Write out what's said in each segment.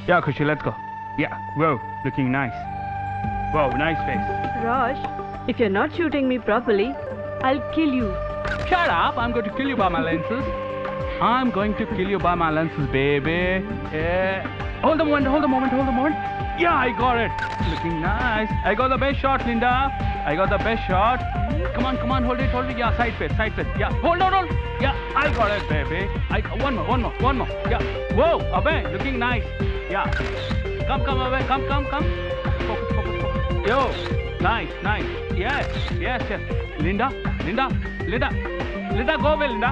Yeah, Khushi, let's go. Yeah, whoa, looking nice. Whoa, nice face. Raj, if you're not shooting me properly, I'll kill you. Shut up, I'm going to kill you by my lenses. I'm going to kill you by my lenses, baby. Yeah. Hold the moment. Yeah, I got it. Looking nice. I got the best shot, Linda. I got the best shot. Come on, hold it. Yeah, side face. Yeah, hold on. Yeah, I got it, baby. One more. Yeah. Whoa, Abhay, looking nice. Yeah. Come, Abhay, come. Focus. Yo, nice. Yes. Linda, go away, Linda.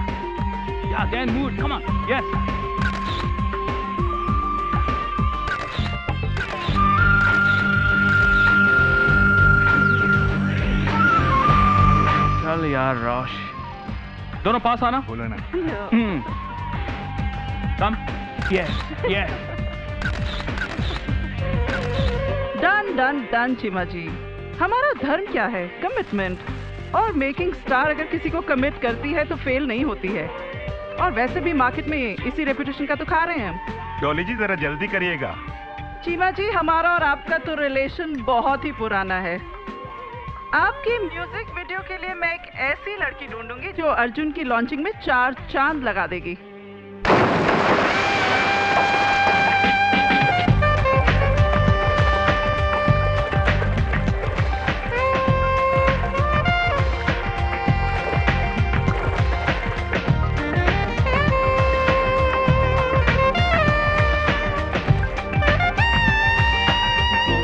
Yeah, then move. Come on. Yes. चल यार रोश दोनों पास आना बोलो ना कम yes done Cheema जी। हमारा धर्म क्या है? कमिटमेंट। और मेकिंग स्टार अगर किसी को कमिट करती है तो फेल नहीं होती है। और वैसे भी मार्केट में इसी रेपुटेशन का तो खा रहे हैं हम। डॉली जी जरा जल्दी करिएगा। चीमा जी, हमारा और आपका तो रिलेशन बहुत ही पुराना है। आपकी म्यूजिक वीडियो के लिए मैं एक ऐसी लड़की ढूंढूंगी जो अर्जुन की लॉन्चिंग में 4 चांद लगा देगी।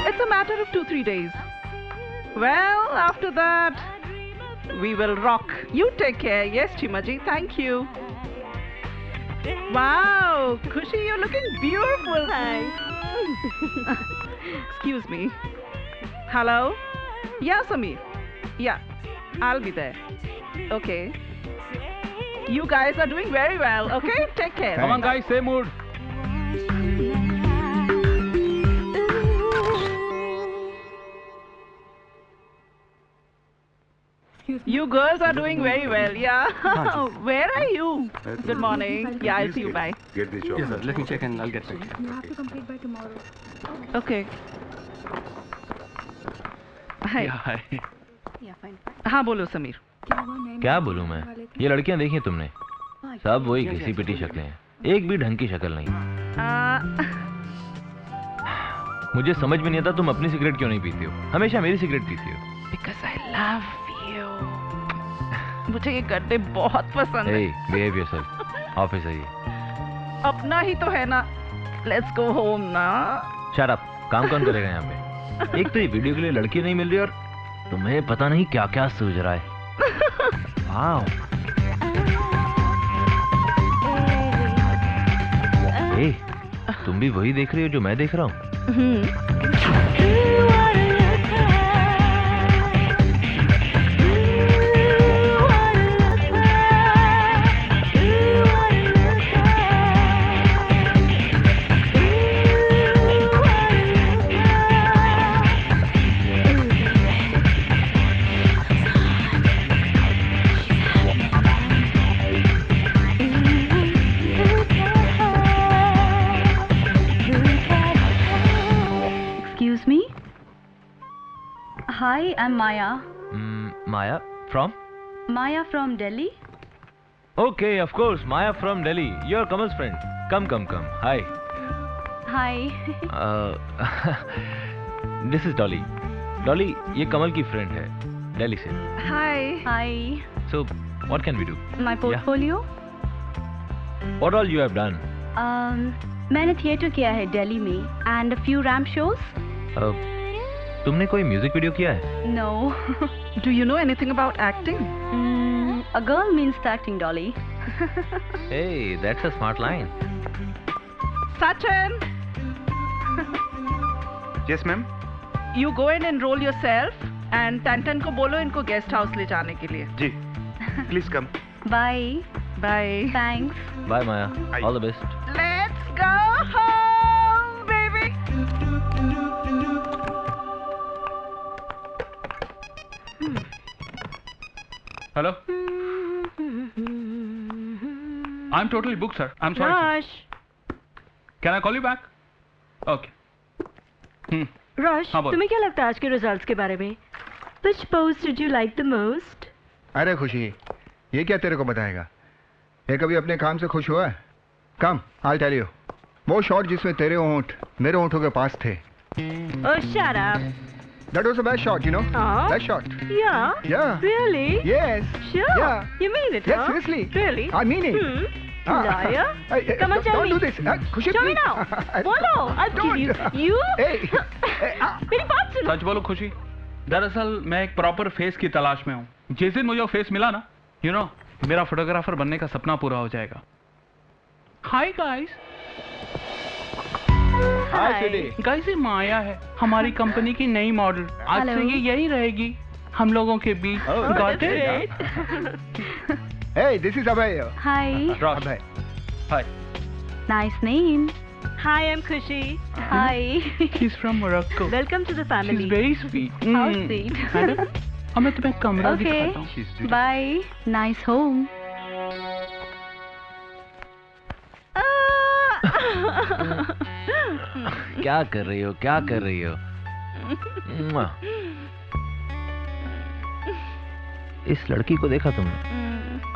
It's a matter of 2-3 days. Well, after that, we will rock. You take care. Yes, Chimaji. Thank you. Wow, Khushi, you're looking beautiful. Hi. Excuse me. Hello? Yeah, Sameer. Yeah, I'll be there. Okay. You guys are doing very well. Okay, take care. Come on, guys, same mood. You girls are doing very well, yeah. Where are you? Good morning. Yeah, I'll see you. Bye. Get this job. Yes, sir. Let me check and I'll get back. You have to complete by tomorrow. Okay. Hi. Yeah, fine. हाँ बोलो समीर। क्या बोलूं मैं? ये लड़कियां देखी हैं तुमने? सब वही घिसी पिटी शक्लें हैं, एक भी ढंग की शक्ल नहीं। मुझे समझ में नहीं आता तुम अपनी सिगरेट क्यों नहीं पीती हो? हमेशा मेरी सिगरेट पीती हो। Because I love you. मुझे ये गड्ढे बहुत पसंद है। Hey, behave yourself. ऑफिस है ये। अपना ही तो है ना। Let's go home ना। Shut up. काम कौन करेगा यहाँ पे? एक तो ये वीडियो के लिए लड़की नहीं मिल रही और तुम्हें पता नहीं क्या क्या सूझ रहा है। वाओ। ए, तुम भी वही देख रही हो जो मैं देख रहा हूँ? Hi, I'm Maya. Maya from? Maya from Delhi. Okay, of course, Maya from Delhi. You're Kamal's friend. Come. Hi. Hi. This is Dolly. Dolly, ये कमल की friend है, Delhi से. Hi. Hi. So, what can we do? My portfolio? What all you have done? मैंने theatre किया है दिल्ली में and a few ramp shows. तुमने कोई म्यूजिक वीडियो किया है? No. Do you know anything about acting? A girl means to acting, Dolly. Hey, that's a smart line. Sachin, Yes, ma'am. you go and enroll yourself and Tantan को बोलो इनको guest house ले जाने के लिए। जी. Please come. Bye. Bye. Thanks. Bye, Maya. Bye. All the best. Let's go home, baby. Hello? I'm totally booked, sir. I'm sorry, Raj. sir. Can I call you back? Okay rush, हाँ, बोल। तुम्हें क्या लगता है आज के results के बारे में? Which pose did you like the most? अरे खुशी, ये क्या तेरे को बताएगा? ये कभी अपने काम से खुश हुआ है? कम, I'll tell you. वो शॉट जिसमें तेरे होंठ मेरे होंठों के पास थे. Oh, shut up. That was the best shot, you know. Best shot. Yeah. Yeah. Really? Yes. Sure. Yeah. You mean it, Yes, huh? seriously. Really? I mean it. Liar. Come on, tell don't me. do this. खुशी, Show me please. now. बोलो, I'll kill you. Don't. You? Hey. मेरी बात सुनो. सच बोलो खुशी, दरअसल मैं एक प्रॉपर फेस की तलाश में हूँ. जिस दिन मुझे वो फेस मिला ना, you know, मेरा फोटोग्राफर बनने का सपना पूरा हो जाएगा. Hi guys. Hi, Sudhi. Guys ये माया है, हमारी कंपनी की नई मॉडल. आज से ये यही रहेगी हम लोगों के बीच. Oh, Got it? Great. Hey, this is Abhay. Hi. Ross. Abhay. Hi. Nice name. Hi, I'm Khushi. Hi. She's from Morocco. Welcome to the family. She's very sweet. How sweet. Madam, अब मैं तुम्हें कमरा Okay. दिखाता हूँ. Bye. Nice home. क्या कर रही हो, क्या कर रही हो? मुआ। इस लड़की को देखा तुमने?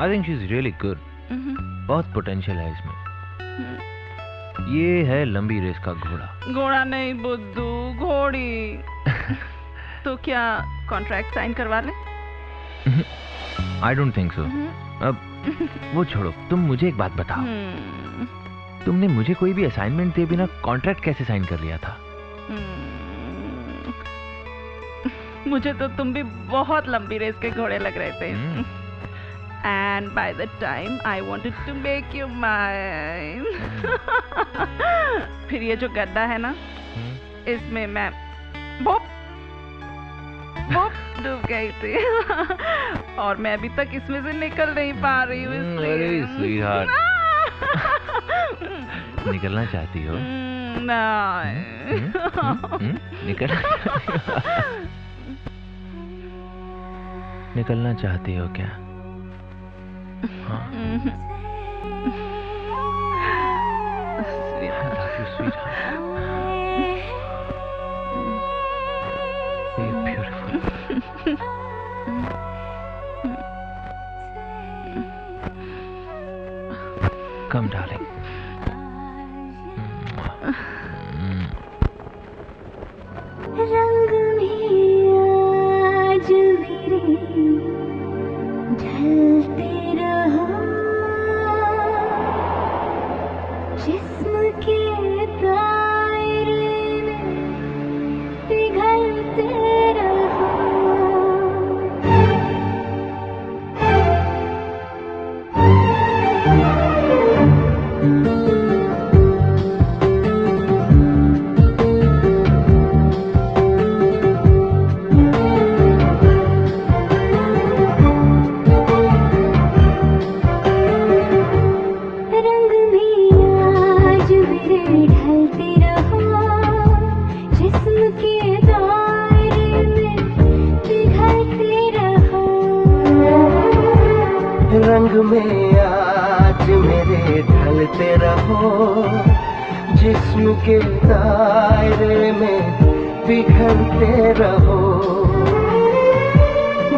आई think she is really good. बहुत पोटेंशियल है इसमें. ये है लंबी रेस का घोड़ा. घोड़ा नहीं बुद्धू, घोड़ी. तो क्या कॉन्ट्रैक्ट साइन करवा ले? I don't think so. अब वो छोड़ो, तुम मुझे एक बात बताओ. तुमने मुझे कोई भी असाइनमेंट दिए बिना कॉन्ट्रैक्ट कैसे साइन कर लिया था? मुझे तो तुम भी बहुत लंबी रेस के घोड़े लग रहे थे. And by the time I wanted to make you mine. फिर ये जो गड्ढा है ना, इसमें मैं बोप डूब गई थी. और मैं अभी तक इसमें से निकल नहीं पा रही हूँ. अरे sweetheart. निकलना चाहती हो? निकलना चाहती हो क्या? हाँ. I love you, sweetheart. You're beautiful. Come, darling. रंग में आज मेरे ढलते रहो, जिस्म के दायरे में पिघलते रहो. रंग में आज मेरे ढलते रहो, जिस्म के दायरे में पिघलते रहो.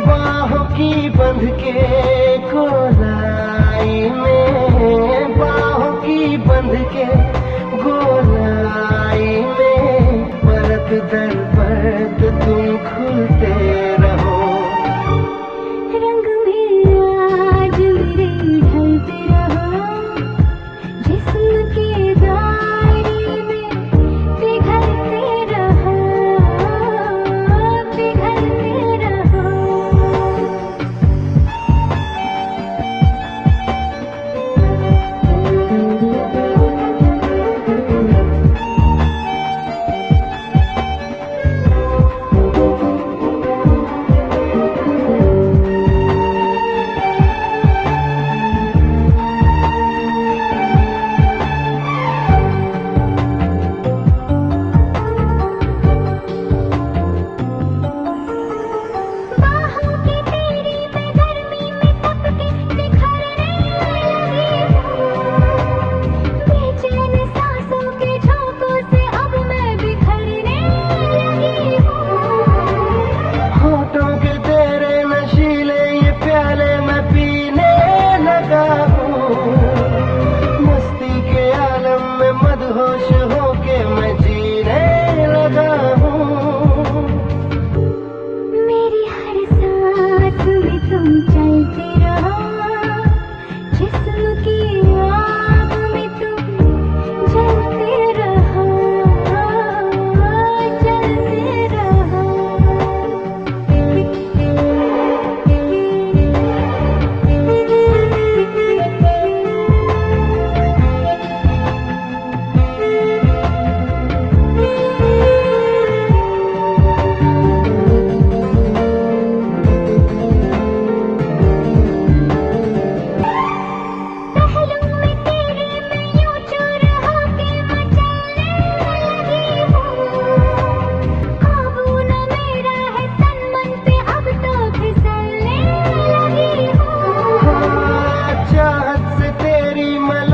बाहों की बंध के गोलाई में, बाहों की बंध के गोलाई में, परत दर परत तुम खुलते रहो. रंग में आज मेरे ढलते रहो, जिस्म के दायरे में पिघलते रहो, पिघलते रहो.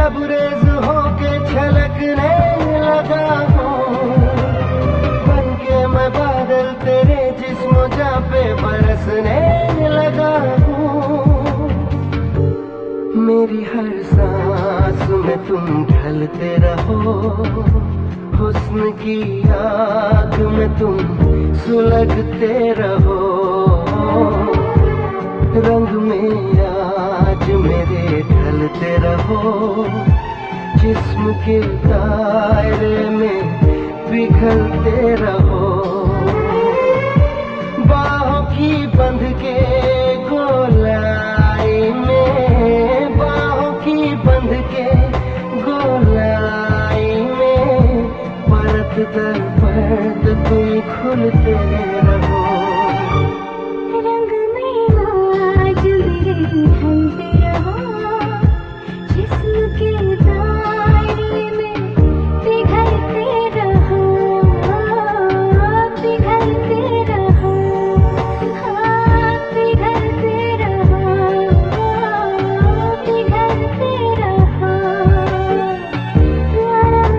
लबरेज होके छलकने लगा हूँ, बनके मैं बादल तेरे जिस्म जा पे बरसने लगा हूँ। मेरी हर सांस में तुम ढलते रहो, हुस्न की आग में तुम सुलगते रहो, रंग में आज मेरे ढलते रहो, जिस्म के दायरे में पिघलते रहो। बाहों की बंध के गोलाई में, बाहों की बंध के गोलाई में, परत दर परत तुम खुलते रहो। रंग में आज मेरे ढलते रहो, जिस्म के दायरे में पिघलते रहो, पिघलते रहो, हाँ पिघलते रहो, पिघलते रहो। ला ला ला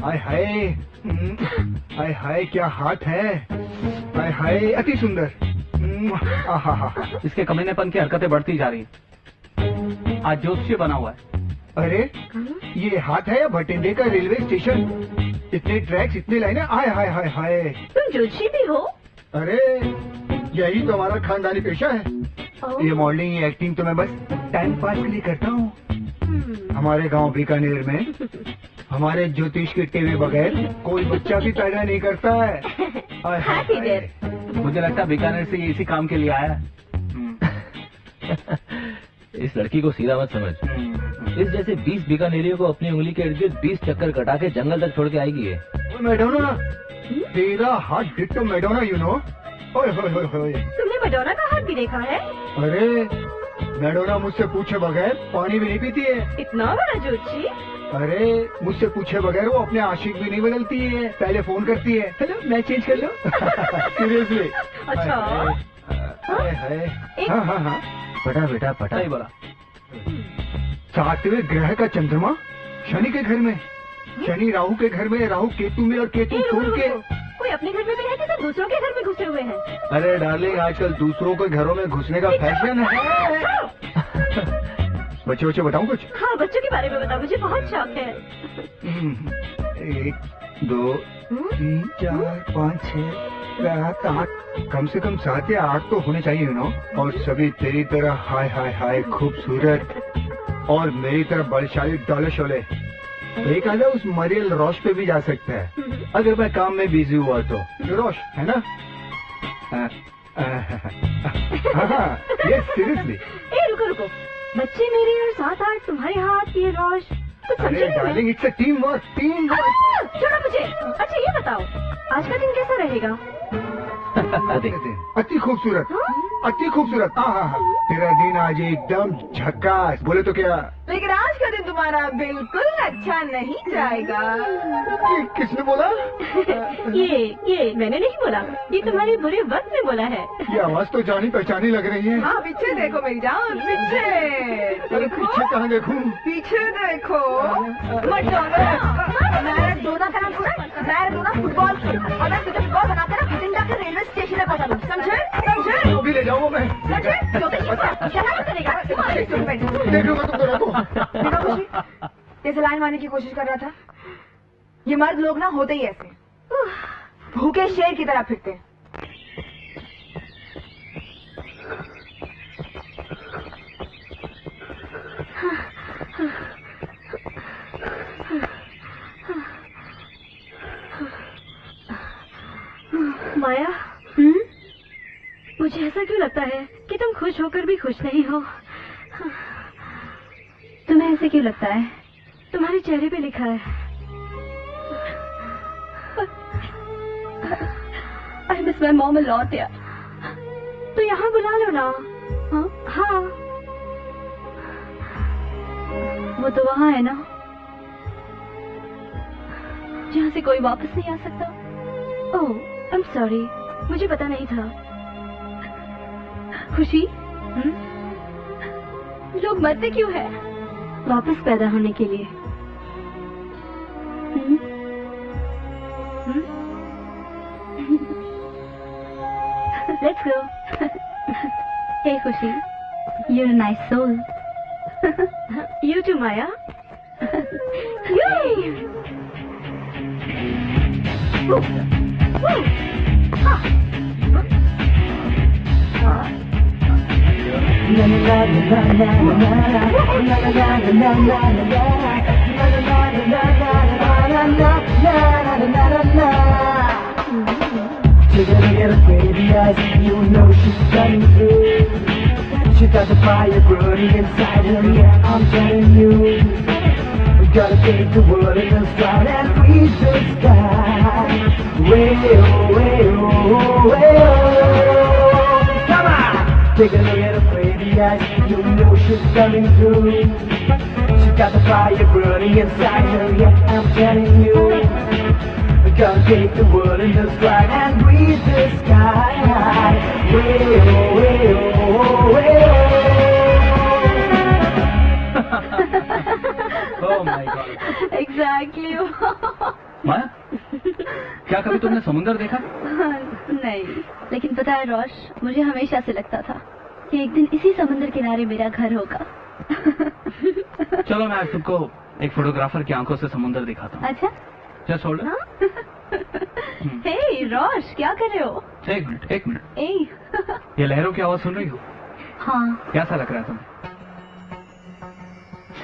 हाय हाय, हाय हाय क्या हाथ है, हाय हाय अति सुंदर। आहा, इसके कमीनेपन की हरकतें बढ़ती जा रही हैं। आज ज्योतिषी बना हुआ है। अरे ये हाथ है या भटिंडे का रेलवे स्टेशन? इतने ट्रैक्स, इतने लाइनें, हाय हाय हाय हाय। तुम जोशी भी हो? अरे यही तो हमारा खानदानी पेशा है। ये मॉडलिंग, ये एक्टिंग तो मैं बस टाइम पास के लिए करता हूँ। हमारे गांव बीकानेर में हमारे ज्योतिष के टेवे बगैर कोई बच्चा भी पैदा नहीं करता है। हाय हाय हाय। मुझे लगता है बीकानेर से ये इसी काम के लिए आया है। इस लड़की को सीधा मत समझ। इस जैसे 20 बीकानेरियों को अपनी उंगली के इर्द गिर्द 20 चक्कर कटा के जंगल तक छोड़ के आएगी ये। मैडोना, तेरा हाथ डिट्टो मैडोना, यू नो। ओए होए होए होए। तुमने मैडोना का हाथ भी देखा है? अरे मैडोना मुझसे पूछे बगैर पानी भी नहीं पीती है। इतना बड़ा जोशी? अरे मुझसे पूछे बगैर वो अपने आशिक भी नहीं बदलती है, पहले फोन करती है, हेलो मैं चेंज कर लो। सीरियसली। अच्छा। हाय हाय। हाँ हाँ हाँ, पटा बेटा पटा। सही बोला। 7वें ग्रह का चंद्रमा शनि के घर में, शनि राहु के घर में, राहु केतु में, और केतु सूर्य के। कोई अपने घर में भी है कि सब दूसरों के घर में घुसे हुए हैं? अरे डार्लिंग, आजकल दूसरों के घरों में घुसने का फैशन है। बच्चे बच्चे बताऊं कुछ? हाँ बच्चों के बारे में बताओ, मुझे बहुत शौक है। 1 2 3 4 5 6 7 8, कम से कम 7 या 8 तो होने चाहिए, यू नो। और सभी तेरी तरह हाय हाय हाय खूबसूरत, और मेरी तरह बलशाली डोले शोले। एक आधा उस मरियल रोश पे भी जा सकता है अगर मैं काम में बिजी हुआ तो। रोश है ना? ये सीरियसली। रुको रुको, बच्चे मेरे और 7 8 तुम्हारे हाथ, ये रोश, कुछ समझे अरे darling, it's a team work, team work. छोड़ो मुझे। अच्छा ये बताओ, आज का दिन कैसा रहेगा? अति खूबसूरत, अति खूबसूरत। हाँ, तेरा दिन आज एकदम झक्कास। बोले तो क्या? लेकिन आज का दिन तुम्हारा बिल्कुल अच्छा नहीं जाएगा। किसने बोला? ये मैंने नहीं बोला, ये तुम्हारे बुरे वक्त में बोला है। ये आवाज तो जानी पहचानी लग रही है। हाँ पीछे देखो मेरी जान, पीछे। अरे पीछे कहाँ देखूं? पीछे देखो। मैराडोना का नाम सुना? मैराडोना फुटबॉल खेलता, और मैं तुझे फुटबॉल बनाकर भटिंडा के रेलवे स्टेशन में पहुंचा दूँ, समझे? समझे? तो भी ले जाऊंगा मैं। समझे? क्या करेगा? देखूंगा तुम को। जैसे लाइन मारने की कोशिश कर रहा था। ये मर्द लोग ना होते ही ऐसे, भूखे शेर की तरह फिरते हैं। माया, मुझे ऐसा क्यों लगता है कि तुम खुश होकर भी खुश नहीं हो? तुम्हें ऐसे क्यों लगता है? तुम्हारे चेहरे पे लिखा है। I miss my mom a lot यार। तो यहाँ बुला लो ना। हाँ, वो तो वहाँ है ना। जहाँ से कोई वापस नहीं आ सकता। ओह, आई एम सॉरी, मुझे पता नहीं था। खुशी, लोग मरते क्यों हैं? वापस पैदा होने के लिए। Let's go. Hey Khushi, you're a nice soul. You too, Maya. Yay! Woo! Woo! Ha! Take a look at her pretty eyes, you know she's coming through. She's got the fire burning inside her, yeah, I'm telling you. We gotta take the world in the stride and freeze the sky. Way oh, way oh, way oh. Come on! Take a look at her pretty eyes, you know she's coming through. She's got the fire burning inside her, yeah, I'm telling you. We gotta take the world in the stride and breathe the sky. Way oh, way oh, way oh. Oh my God. Exactly. माया, क्या कभी तुमने समुंदर देखा? नहीं, लेकिन पता है रोश, मुझे हमेशा से लगता था कि एक दिन इसी समुद्र किनारे मेरा घर होगा। चलो मैं आज तुमको एक फोटोग्राफर की आंखों से समुंदर दिखाता हूँ। अच्छा? Just hold. हे रोश, क्या कर रहे हो? एक मिनट। ए। ये लहरों की आवाज सुन रही हो? हाँ। कैसा लग रहा है तुम्हें?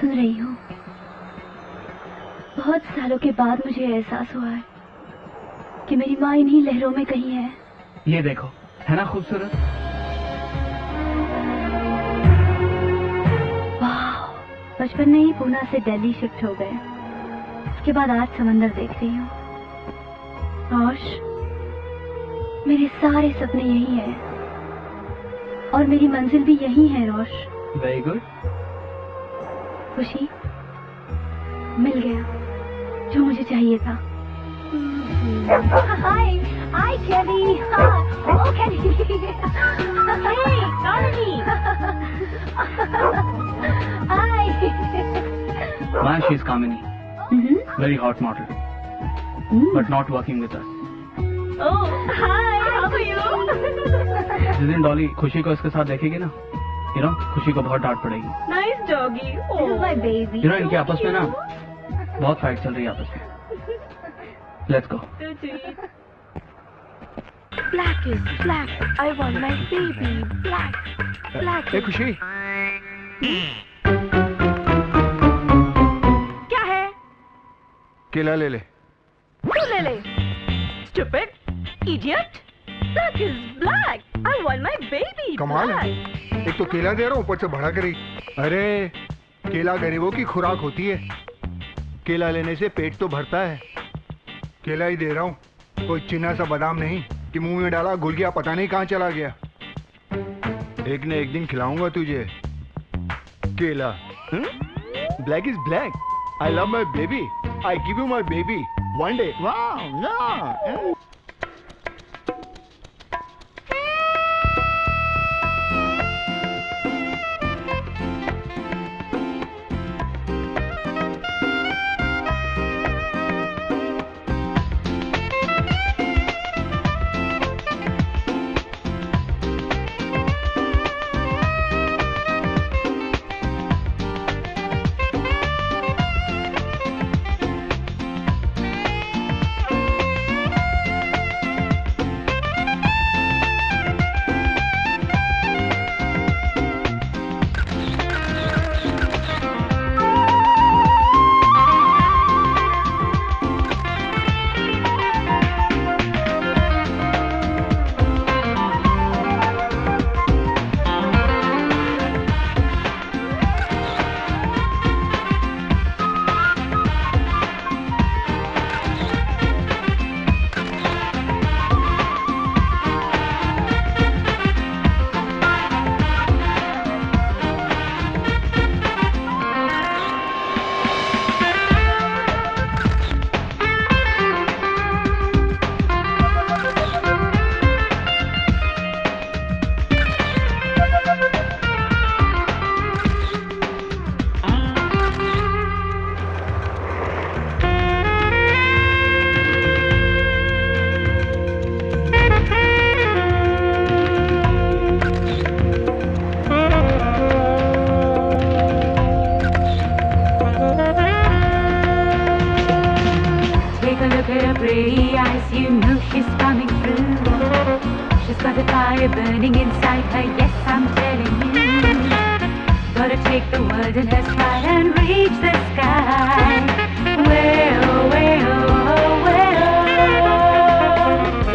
सुन रही हूँ। बहुत सालों के बाद मुझे एहसास हुआ है कि मेरी माँ इन्हीं लहरों में कहीं है। ये देखो, है ना खूबसूरत? वाह, बचपन में ही पूना से दिल्ली शिफ्ट हो गए। उसके बाद आज समंदर देख रही हूँ। रोश, मेरे सारे सपने यही हैं और मेरी मंजिल भी यही है रोश। Very good. खुशी, मिल गया जो मुझे चाहिए था। हाय केली। ओ केली। हे normie. Hi. Maya, she's Kamini. Very hot model. But not working with us. Oh, hi. How are you? जिस दिन डॉली खुशी को इसके साथ देखेगी ना, खुशी को बहुत डांट पड़ेगी। Nice doggy. This is my baby. इनके आपस में ना बहुत फाइट चल रही है आपस में। Let's go. Black is black. I want my baby. Black. ए खुशी, क्या है? केला ले ले। तू ले ले। Stupid, idiot. Black is black. I want my baby. कमाल है, black. एक तो केला दे रहा हूँ, ऊपर से भड़ा करी। अरे केला गरीबों की खुराक होती है, केला लेने से पेट तो भरता है। केला ही दे रहा हूँ, कोई चिन्ना सा बादाम नहीं कि मुंह में डाला घुल गया पता नहीं कहाँ चला गया। एक न एक दिन खिलाऊंगा तुझे केला। Black is black. I love my baby. I give you my baby one day. वाह, pretty eyes, you know she's coming through. She's got a fire burning inside her, yes, I'm telling you. Gotta take the world in her stride and reach the sky. Well, well, well.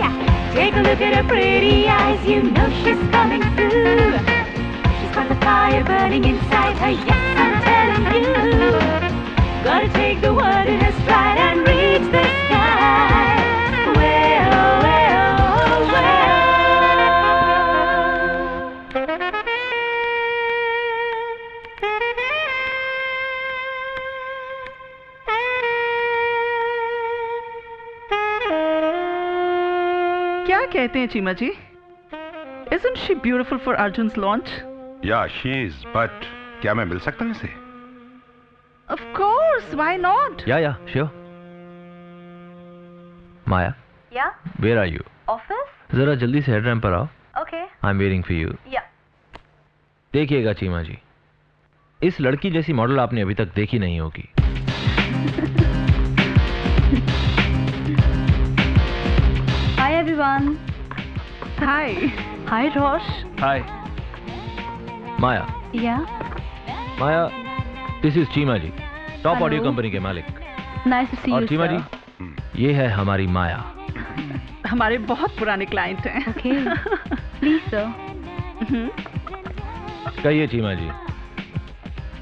Yeah, take a look at her pretty eyes, you know she's coming through. She's got the fire burning inside her, yes, I'm telling you. Gotta take the world in her stride and reach the sky. Well, well, well. क्या कहते हैं चीमा जी? Isn't she beautiful for Arjun's launch? या she is, but क्या मैं मिल सकता हूँ इसे? Of course, why not? Yeah sure. Maya, Yeah? Where are you? Office? जरा जल्दी से हेड रैंप पर आओ। Okay. I am waiting for you. Yeah. देखिएगा चीमा जी, इस लड़की जैसी मॉडल आपने अभी तक देखी नहीं होगी। Hi everyone. Hi. Hi Rosh. Hi. Maya, Yeah. Maya, this is Cheema ji, top Hello. Audio company के मालिक। Nice to see और you. चीमा sir. जी, ये है हमारी माया। हमारे बहुत पुराने क्लाइंट हैं। Okay. Please sir. कहिए चीमा जी,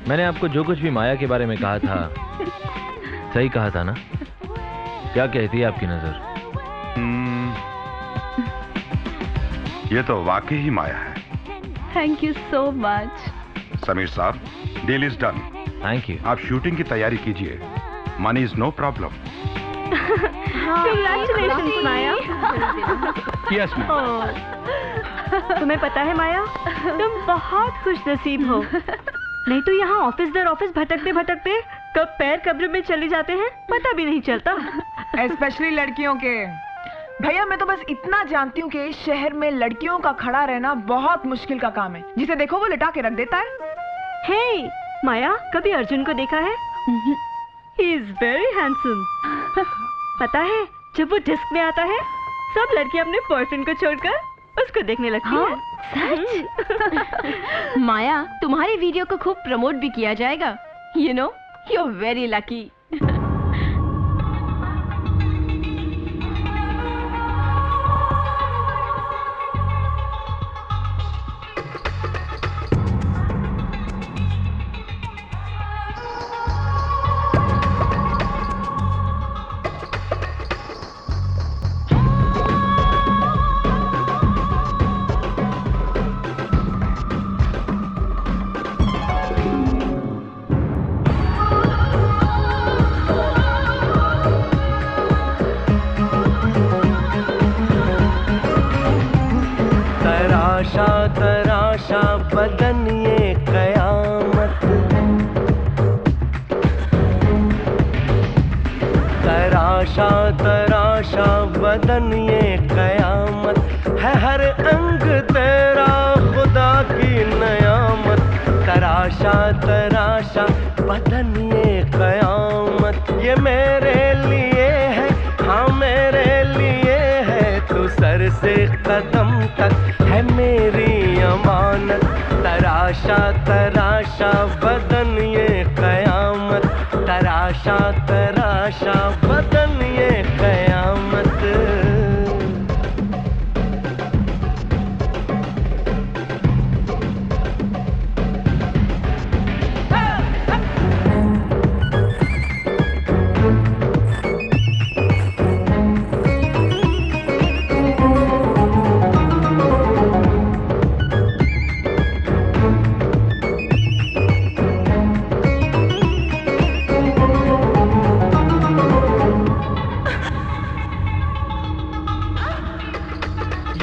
मैंने आपको जो कुछ भी माया के बारे में कहा था, सही कहा था ना? क्या कहती है आपकी नजर? ये तो वाकई ही माया है। Thank you so much. Sameer साहब, deal is done. Thank you. आप शूटिंग की तैयारी कीजिए, money is no problem. Congratulations Maya. Yes, ma'am. तुम्हें पता है माया, तुम बहुत खुश नसीब हो। नहीं तो यहाँ ऑफिस दर ऑफिस भटकते भटकते कब पैर कब्र में चले जाते हैं पता भी नहीं चलता। स्पेशली लड़कियों के। भैया मैं तो बस इतना जानती हूँ कि इस शहर में लड़कियों का खड़ा रहना बहुत मुश्किल का काम है। जिसे देखो वो लिटा के रख देता है। हे माया, कभी अर्जुन को देखा है? He is very handsome. पता है जब वो डिस्क में आता है सब लड़कियां अपने बॉयफ्रेंड को छोड़कर उसको देखने लगती हैं। सच? माया, तुम्हारी वीडियो को खूब प्रमोट भी किया जाएगा। You know, you're very lucky. तराशा बदन ये कयामत, तराशा बदन ये कयामत है, हर अंग तेरा खुदा की नयामत। तराशा बदन ये कयामत, ये मेरे लिए है, हाँ मेरे लिए है, तू सर से कदम तक है मेरी अमानत। तराशा बदन ये कयामत, तराशा बदन ये कयामत।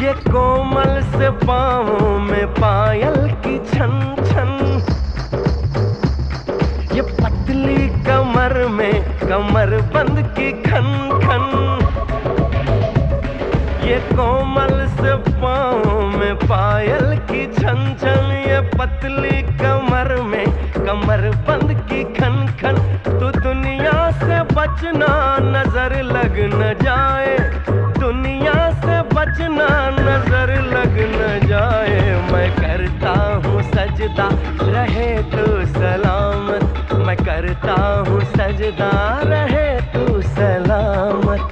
ये कोमल से पाँवों में पायल की छन छन, ये पतली कमर में कमर बंद की खन खन। ये कोमल से पाँवों में पायल की छन छन, ये पतली कमर में कमर बंद की खन खन, तू दुनिया से बचना नजर लग न जाए, दुनिया से बचना नजर लग न जाए। मैं करता हूँ सजदा रहे तू सलामत, मैं करता हूँ सजदा रहे तू सलामत।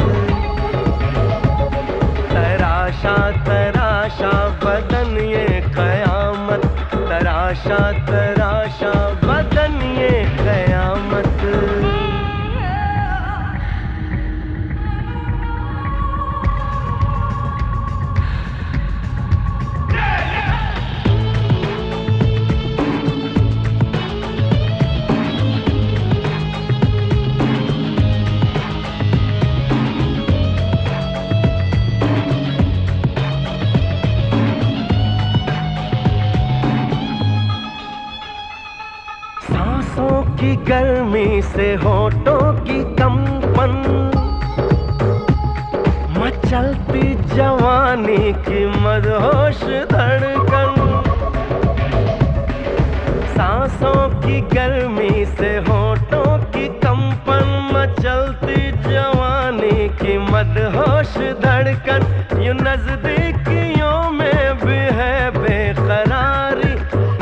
तराशा तराशा बदन ये कयामत, तराशा तराशा बदन ये कयामत। की गर्मी से होठों की कंपन, मचलती जवानी की मदहोश धड़कन। सांसों की गर्मी से होठों की कंपन, मचलती जवानी की मदहोश धड़कन। यूं नजदीकियों में भी है बेकरारी,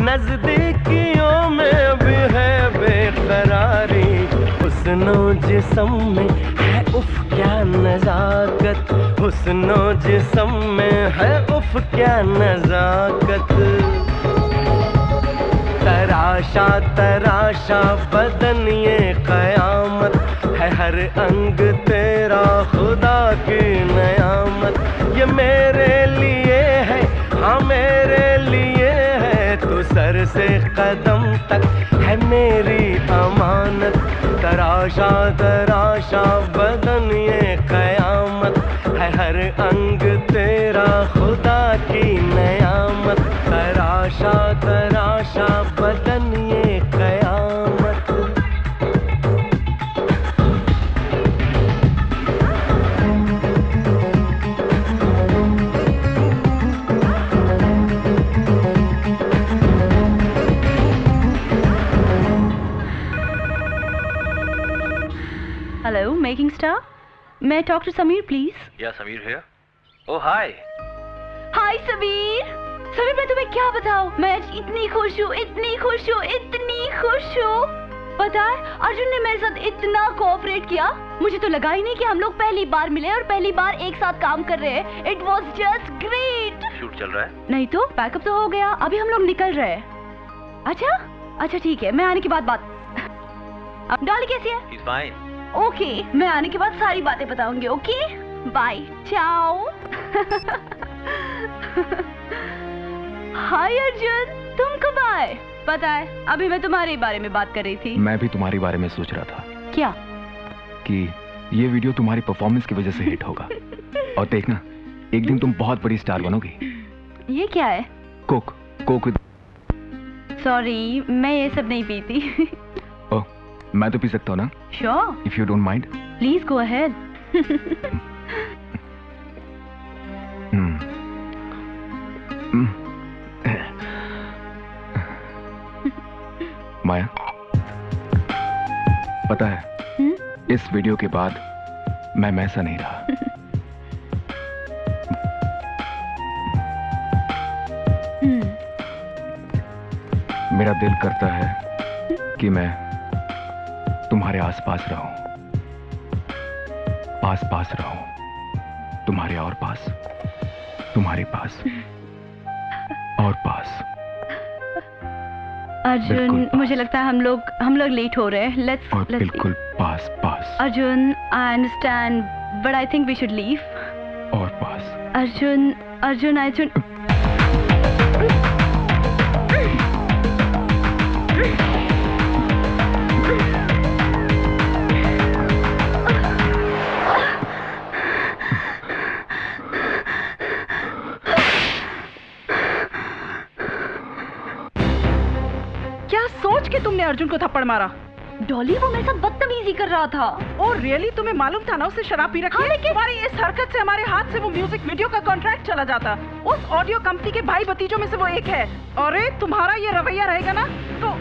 नजदीकियों में भी है बेकरारी। हुस्नो जिस्म में है उफ क्या नजाकत, हुस्नो जिस्म में है उफ क्या नजाकत। तराशा तराशा बदन ये कयामत है, हर अंग तेरा खुदा की नयामत। ये मेरे लिए है, हाँ मेरे लिए है, तू सर से कदम तक है मेरी अमानत। तराशा तराशा बदन ये कयामत है, हर अंग तेरा खुदा की नयामत। तराशा तराशा बदन ये कयामत। Hello, making star. May I talk to Sameer, please? Yeah, Sameer here. Oh, hi. Hi, Sameer. Sameer मैं तुम्हें क्या बताऊं, मैं आज इतनी खुश हूँ, इतनी खुश हूँ, इतनी खुश हूँ। पता है अर्जुन ने मेरे साथ इतना कोऑपरेट किया, मुझे तो लगा ही नहीं कि हम लोग पहली बार मिले और पहली बार एक साथ काम कर रहे हैं। It was just great. Shoot चल रहा है? नहीं तो पैकअप तो हो गया, अभी हम लोग निकल रहे हैं। अच्छा अच्छा ठीक है, मैं आने के बाद बात। डॉली कैसी है? She's fine. ओके, मैं आने के बाद सारी बातें बताऊंगी। ओके बाय, चाओ। हाय अर्जुन, तुम कब आए? पता है अभी मैं तुम्हारे बारे में बात कर रही थी। मैं भी तुम्हारे बारे में सोच रहा था। क्या? कि ये वीडियो तुम्हारी परफॉर्मेंस की वजह से हिट होगा और देखना एक दिन तुम बहुत बड़ी स्टार बनोगी। ये क्या है? कोक। कोक। सॉरी मैं ये सब नहीं पीती। ओह, मैं तो पी सकता हूँ ना? Sure. If you don't mind. Please go ahead. Maya, पता है इस वीडियो के बाद मैं वैसा नहीं रहा। मेरा दिल करता है कि मैं तुम्हारे आसपास रहूं, आसपास रहूं, तुम्हारे और पास, तुम्हारे पास और पास। अर्जुन मुझे लगता है हम लोग लेट हो रहे हैं। लेट्स बिल्कुल पास पास। Arjun I understand but I think we should leave. और पास। अर्जुन क्या सोच के तुमने अर्जुन को थप्पड़ मारा? डॉली वो मेरे साथ बदतमीजी कर रहा था। और रियली तुम्हें मालूम था ना उसे शराब पी रखी है? तुम्हारी इस हरकत से हमारे हाथ से वो म्यूजिक वीडियो का कॉन्ट्रैक्ट चला जाता। उस ऑडियो कंपनी के भाई भतीजों में से वो एक है। और तुम्हारा ये रवैया रहेगा ना तो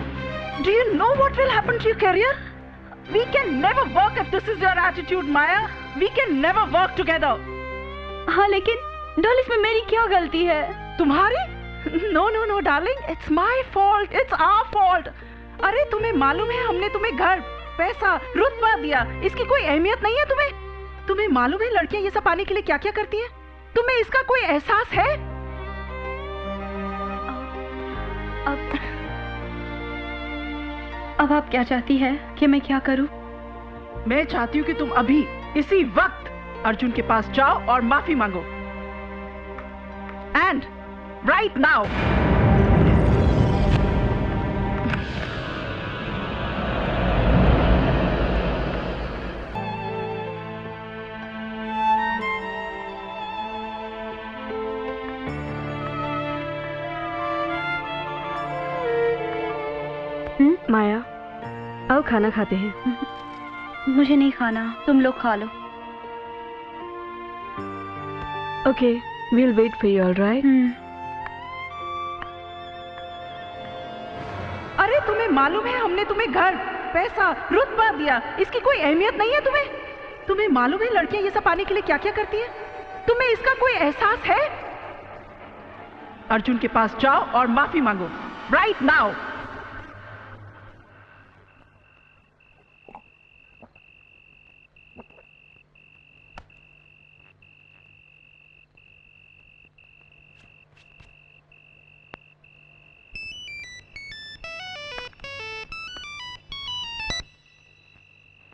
Do you know what will happen to your career? We can never work if this is your attitude, Maya. We can never work together. हाँ लेकिन डॉल इसमें मेरी क्या गलती है? तुम्हारी? No, no, no, darling. It's my fault. It's our fault. अरे तुम्हें मालूम है हमने तुम्हें घर, पैसा, रुतबा दिया. इसकी कोई अहमियत नहीं है तुम्हें? तुम्हें मालूम है लड़कियां ये सब पाने के लिए क्या क्या करती हैं? तुम्हें इसका कोई एहसास है? अब आप क्या चाहती है कि मैं क्या करूं? मैं चाहती हूँ कि तुम अभी इसी वक्त अर्जुन के पास जाओ और माफी मांगो. And right now. माया, आओ खाना खाते हैं. मुझे नहीं खाना, तुम लोग खा लो. Okay, we'll wait for you, all right? अरे तुम्हें मालूम है हमने तुम्हें घर, पैसा, रुतबा दिया. इसकी कोई अहमियत नहीं है तुम्हें? तुम्हें मालूम है लड़कियां ये सब पाने के लिए क्या क्या करती हैं? तुम्हें इसका कोई एहसास है? अर्जुन के पास जाओ और माफी मांगो. Right now.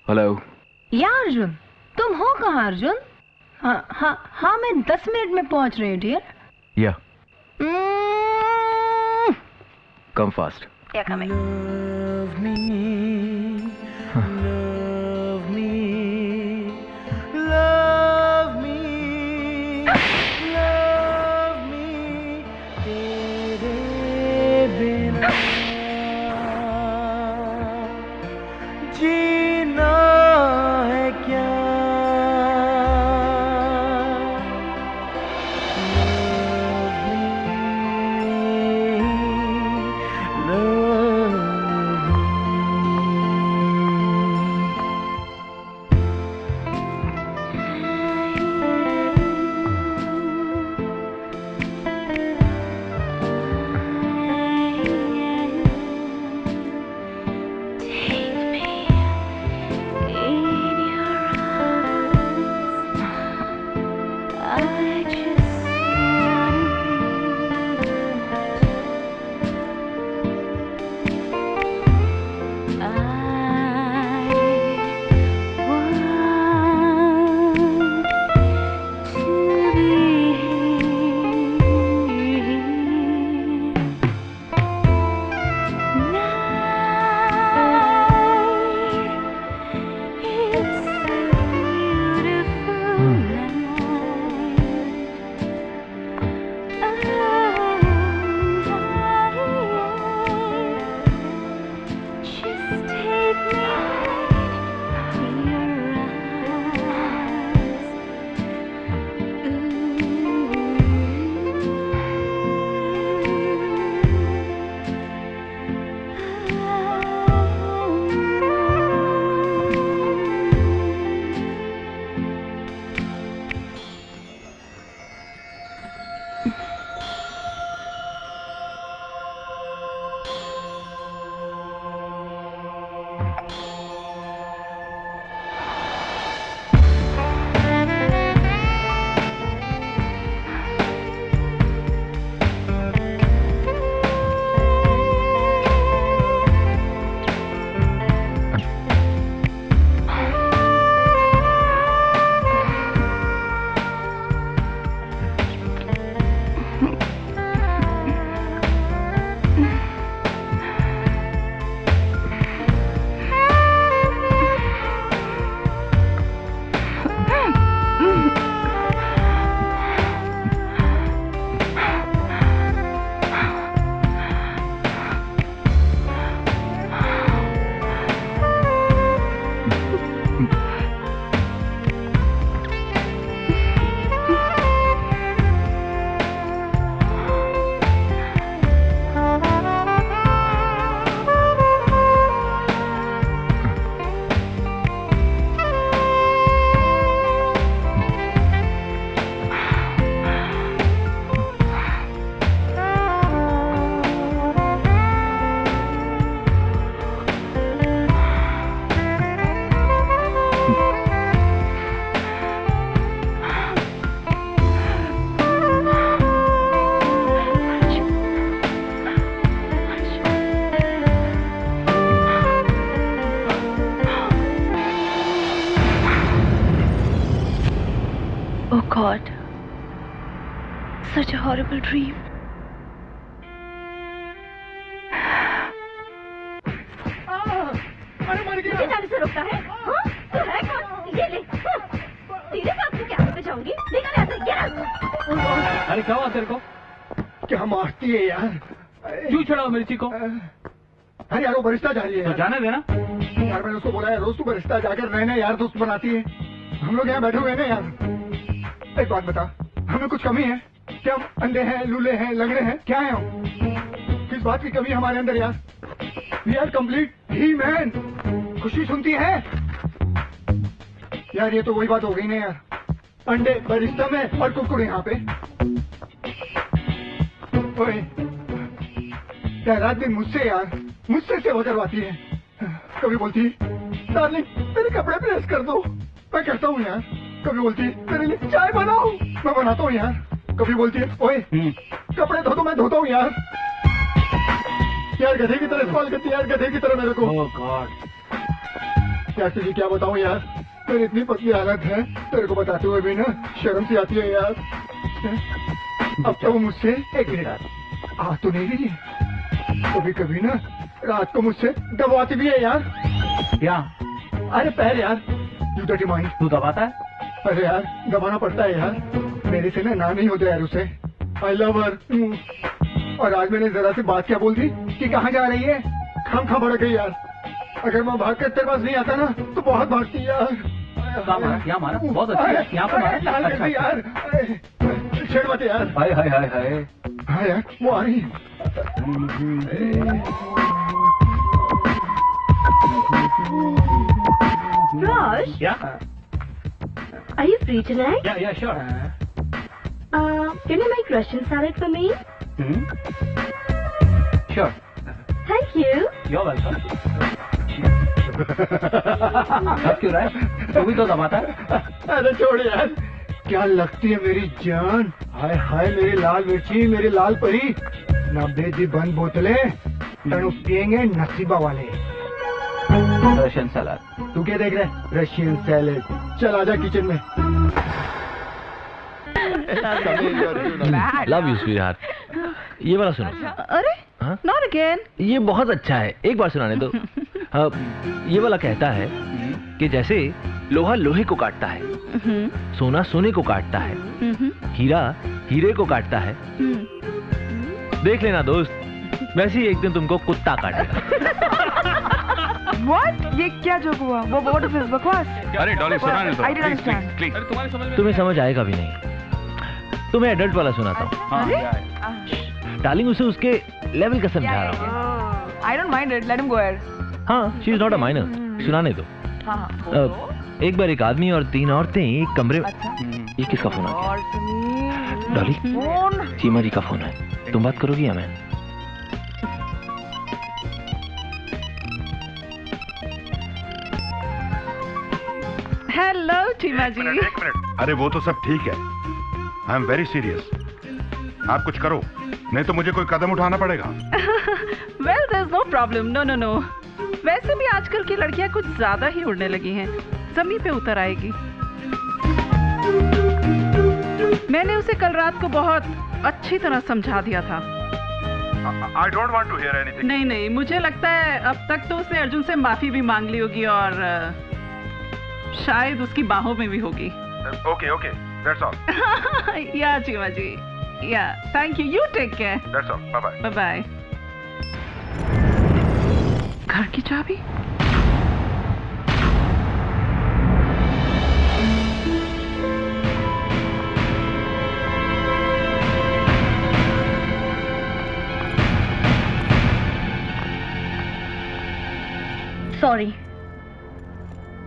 हेलो. या अर्जुन, तुम हो कहाँ अर्जुन? हाँ मैं 10 मिनट में पहुंच रही हूँ डियर. या. Come fast. या coming. Love me, love me, love me, love me, तेरे बिना जीना है क्या? Love me, love me. Oh God, such a horrible dream. मुझे जाने से रोकता है? हाँ? तू है कौन? ये ले। तेरे साथ तो क्या बचाऊंगी? निकल यहाँ से, get out! अरे क्या हुआ तेरे को? क्या मारती है यार? क्यों छड़ाओ मिर्ची को? अरे यार वो बरिस्ता जा रही है। तो जाने देना। यार मैंने उसको बोला है रोज तू बरिस्ता जाकर नए नए यार दोस्त बनाती है। हम लोग यहाँ बैठे हुए हैं ना यार। एक बात बता, हमें कुछ कमी है क्या? हम अंधे हैं, लूले हैं, लंगड़े हैं, क्या है हम? किस बात की कमी हमारे अंदर यार? We are complete he man. खुशी सुनती है यार? ये तो वही बात हो गई ना यार, अंडे बरिस्ता में और कुकुर यहाँ पे। ओए यार रात दिन मुझसे यार, मुझसे सेवा करवाती है। कभी बोलती डार्लिंग मेरे कपड़े प्रेस कर दो, मैं करता हूँ यार। कभी बोलती मेरे लिए चाय बनाओ, मैं बनाता हूँ यार। कभी बोलती है ओए कपड़े धो दो, मैं धोता हूँ यार। यार गधे की तरह इस्तेमाल करती है यार, गधे की तरह मेरे को। ओह गॉड यार तुझे क्या बताऊँ यार, मेरी इतनी पतली हालत है, तेरे को बताते हुए भी ना शर्म सी आती है यार। अब तो वो मुझसे एक मिनट आ तो नहीं रही है, कभी कभी ना रात को मुझसे दबाती भी है यार। क्या? अरे पैर यार, यू डर्टी माइंड। तू दबाता है? अरे यार दबाना पड़ता है यार, मेरे से ना नहीं होता यार उसे। आई लव हर। और आज मैंने जरा सी बात क्या बोल दी कि कहाँ जा रही है, खम भड़क गई यार। अगर मैं भाग कर तेरे पास नहीं आता ना तो बहुत भागती यार। यहाँ मारा बहुत अच्छा है, यहाँ पर मारा। अच्छा यार छेड़ मत यार। हाय हाय हाय हाय। हाँ यार वो आ रही है। Raj, Yeah. are you free tonight? Yeah, sure. Can you make Russian salad for me? Sure. Thank you. You're welcome. अब क्यों रहा है? तू भी तो दबाता है। अरे छोड़ यार, क्या लगती है मेरी जान। हाय हाय मेरी लाल मिर्ची, मेरी लाल परी। 90 दी बंद बोतलें तनु पियेंगे नसीबा वाले। रशियन सलाद। तू क्या देख रहा है? Russian salad. चल आजा किचन में। Love you sweetheart. ये वाला सुनो। अरे नॉट अगेन। ये बहुत अच्छा है, एक बार सुनाने दो। ये वाला कहता है कि जैसे लोहा लोहे को काटता है, सोना सोने को काटता है, हीरा हीरे को काटता है। देख लेना दोस्त, वैसे ही एक दिन तुमको कुत्ता काटेगा। What? ये क्या जोक हुआ? वो what is this बकवास? अरे डॉली सुनाने दो। I didn't understand. प्लीज। तुम्हें समझ आएगा भी नहीं। तुम्हें एडल्ट वाला सुनाता हूँ। डार्लिंग उसे उसके लेवल का समझा रहा हूँ। I don't mind it. Let him go ahead. हाँ, she is not a minor. सुनाने दो। हाँ। एक बार एक आदमी और 3 औरतें एक कमरे में। ये किसका फोन आ गया? डॉली, चीमा जी का फोन है। तुम बात करोगी या मैं? हेलो चीमा जी। एक मिनट। अरे वो तो सब ठीक है, आई एम वेरी सीरियस। आप कुछ करो, नहीं तो मुझे कोई कदम उठाना पड़ेगा। Well there is no problem. No. वैसे भी आजकल की लड़कियां कुछ ज्यादा ही उड़ने लगी हैं, जमीन पे उतर आएगी। मैंने उसे कल रात को बहुत अच्छी तरह समझा दिया था। I don't want to hear anything. नहीं, मुझे लगता है अब तक तो उसने अर्जुन से माफी भी मांग ली होगी और शायद उसकी बाहों में भी होगी। Okay, that's all. या Cheema ji, yeah thank you. You take care. That's all. Bye-bye. Bye. घर की चाबी? सॉरी,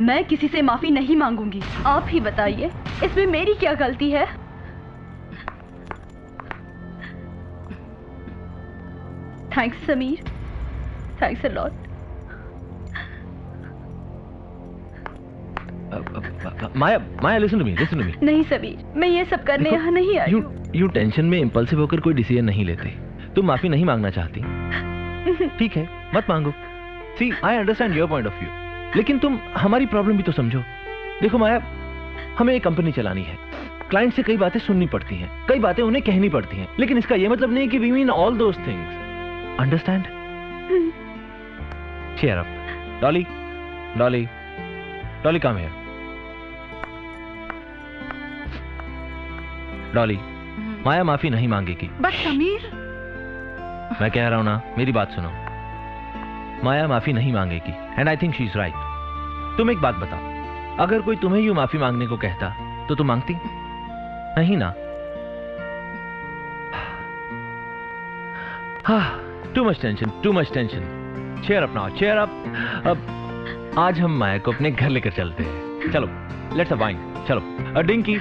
मैं किसी से माफी नहीं मांगूंगी। आप ही बताइए, इसमें मेरी क्या गलती है? Thanks Sameer, thanks a lot. Maya listen to me. नहीं समीर, मैं ये सब करने यहाँ नहीं आई। यू टेंशन में इंपल्सिव होकर कोई डिसीजन नहीं लेते। तुम माफी नहीं मांगना चाहती, ठीक है, मत मांगो। See, I understand your point of view, लेकिन तुम हमारी प्रॉब्लम भी तो समझो। देखो माया, हमें एक कंपनी चलानी है, क्लाइंट से कई बातें सुननी पड़ती हैं, कई बातें उन्हें कहनी पड़ती हैं, लेकिन इसका यह मतलब नहीं कि we mean all those things. Understand? Cheer up. Dolly, Dolly, Dolly come here. Dolly, Maya माफी नहीं मांगेगी। बट समीर, मैं कह रहा हूं ना, मेरी बात सुनो। माया माफी नहीं मांगेगी and I think she is right. तुम एक बात बताओ, अगर कोई तुम्हें यूं माफी मांगने को कहता तो तुम मांगती? नहीं ना? Too much tension, too much tension. Cheer up now, cheer up. अब आज हम माया को अपने घर लेकर चलते हैं। चलो, लेट्स अ वाइन। चलो डिंकी,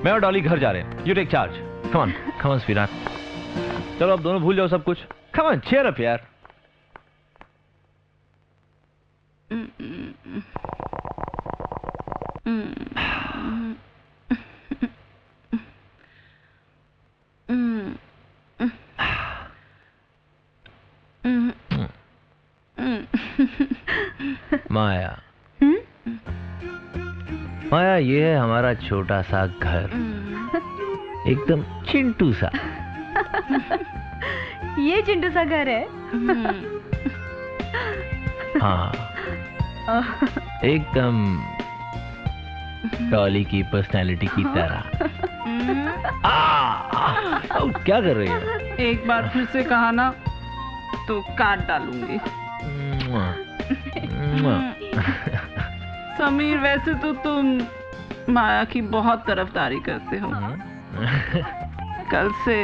मैं और डॉली घर जा रहे हैं। You take charge. Come on, come on sweetheart. चलो अब दोनों भूल जाओ सब कुछ। कम ऑन, चीयर अप यार। माया, माया, ये है हमारा छोटा सा घर, एकदम चिंटू सा। ये चिंटू सा घर है। हाँ, एकदम डॉली की पर्सनैलिटी की तरह। क्या कर रही है? एक बार फिर से कहा ना तो काट डालूंगी। समीर, वैसे तो तुम माया की बहुत तरफदारी करते हो। कल से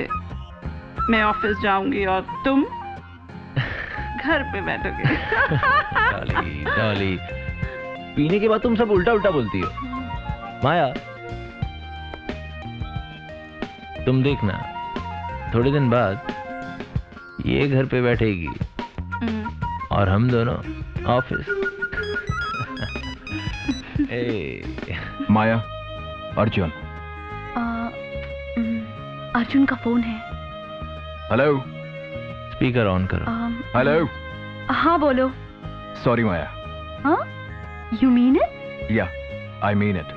मैं ऑफिस जाऊंगी और तुम घर पे बैठोगे। डॉली, डॉली, पीने के बाद तुम सब उल्टा उल्टा बोलती हो। माया, तुम देखना, थोड़े दिन बाद ये घर पे बैठेगी और हम दोनों ऑफिस। माया, अर्जुन। अर्जुन का फोन है। हेलो। स्पीकर ऑन करो। हेलो। हाँ बोलो। सॉरी माया। हाँ? You mean it? या, आई मीन इट।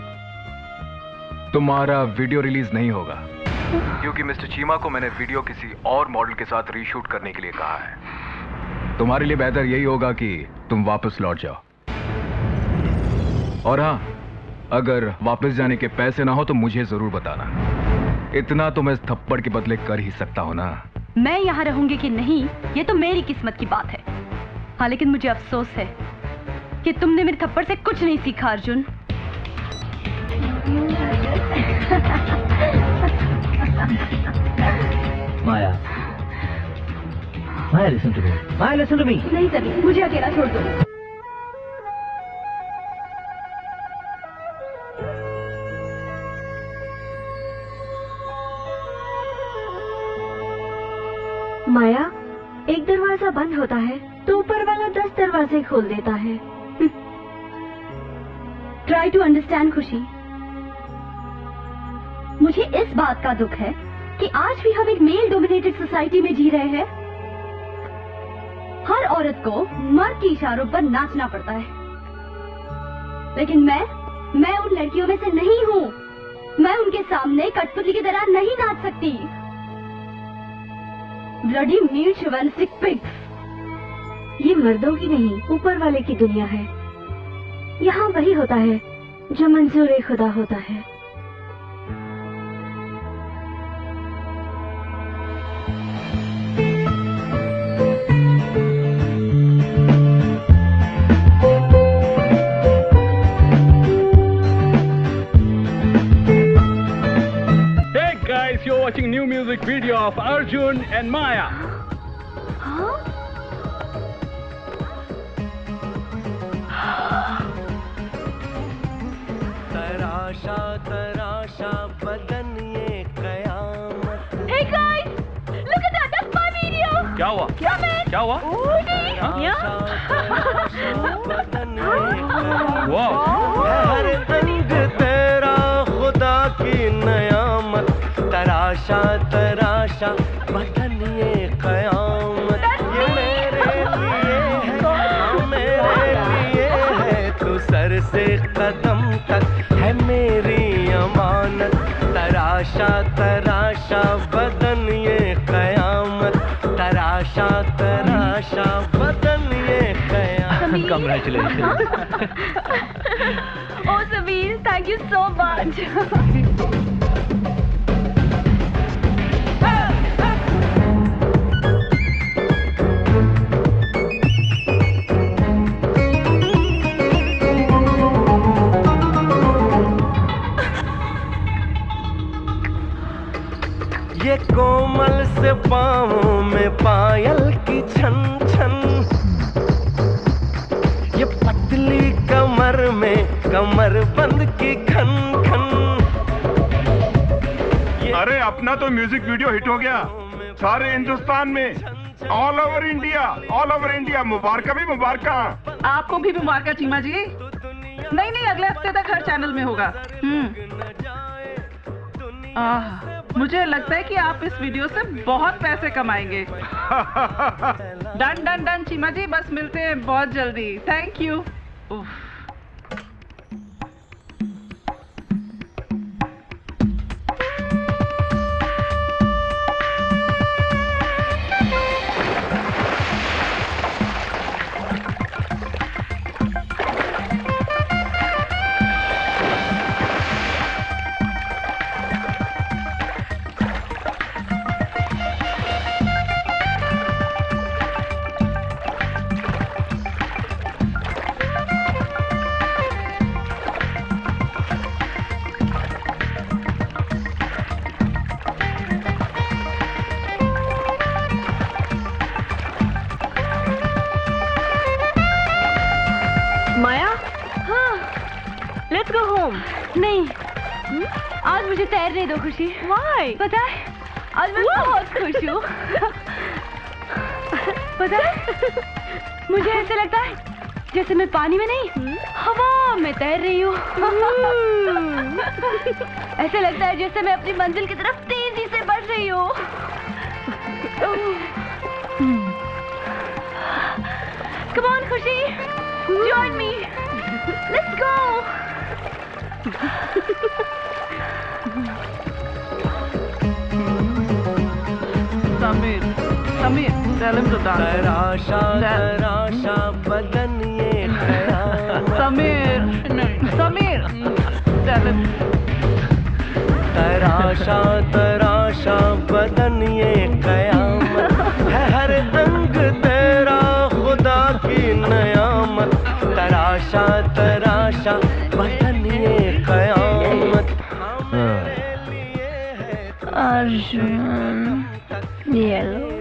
तुम्हारा वीडियो रिलीज नहीं होगा क्योंकि मिस्टर चीमा को मैंने वीडियो किसी और मॉडल के साथ रीशूट करने के लिए कहा है। तुम्हारे लिए बेहतर यही होगा कि तुम वापस लौट जाओ। और हाँ, अगर वापस जाने के पैसे ना हो तो मुझे जरूर बताना। इतना तो मैं इस थप्पड़ के बदले कर ही सकता हूं ना। मैं यहाँ रहूंगी कि नहीं, ये तो मेरी किस्मत की बात है। हाँ, लेकिन मुझे अफसोस है कि तुमने मेरे थप्पड़ से कुछ नहीं सीखा Arjun. Maya, Maya listen to me, Maya listen to me. नहीं सभी, मुझे अकेला छोड़ दो। माया, एक दरवाजा बंद होता है तो ऊपर वाला 10 दरवाजे खोल देता है। ट्राई टू अंडरस्टैंड खुशी। मुझे इस बात का दुख है कि आज भी हम एक मेल डोमिनेटेड सोसाइटी में जी रहे हैं। हर औरत को मर्द के इशारों पर नाचना पड़ता है, लेकिन मैं उन लड़कियों में से नहीं हूँ। मैं उनके सामने कठपुतली की तरह नहीं नाच सकती। ब्लडी मील शिवालिस्टिक पिग्स। ये मर्दों की नहीं, ऊपर वाले की दुनिया है। यहाँ वही होता है जो मंजूर खुदा होता है। You're watching new music video of Arjun and Maya. Huh? तराशा तराशा बदन ये कयामत। Hey guys, look at that. That's my video. क्या हुआ? क्या हुआ? हर अंग तेरा खुदा की नयामत। तराशा तराशा बदन ये कयामत। ये मेरे लिए है, मेरे लिए है। तू सर से कदम तक है मेरी अमानत। तराशा तराशा बदन ये कयामत, तराशा तराशा बदन ये कयामत। Congratulations. Oh, Sameer, thank you so much. ये कोमल से पाँवों में पायल की छन छन, ये पतली कमर में कमर बंद की खन खन। अरे अपना तो म्यूजिक वीडियो हिट हो गया सारे हिंदुस्तान में, ऑल ओवर इंडिया। मुबारक भी मुबारक। आपको भी मुबारक चीमा जी। नहीं, अगले हफ्ते तक हर चैनल में होगा। मुझे लगता है कि आप इस वीडियो से बहुत पैसे कमाएंगे। डन चीमा जी, बस मिलते हैं बहुत जल्दी। Thank you. नहीं, आज मुझे तैरने दो खुशी। Why? पता है, आज मैं बहुत खुश हूँ। पता है, मुझे ऐसा लगता है जैसे मैं पानी में नहीं, हवा में तैर रही हूँ। ऐसा लगता है जैसे मैं अपनी मंजिल की तरफ तेजी से बढ़ रही हूँ। Come on, खुशी, join me. Let's go. Sameer, tell him to dance. तराशा तराशा बदन ये कयामत। Sameer, tell him. तराशा तराशा बदन ये कयामत है, हर अंग तेरा खुदा की नयामत। तराशा तराशा बदन ये कयामत। अर्जुन, ये लो।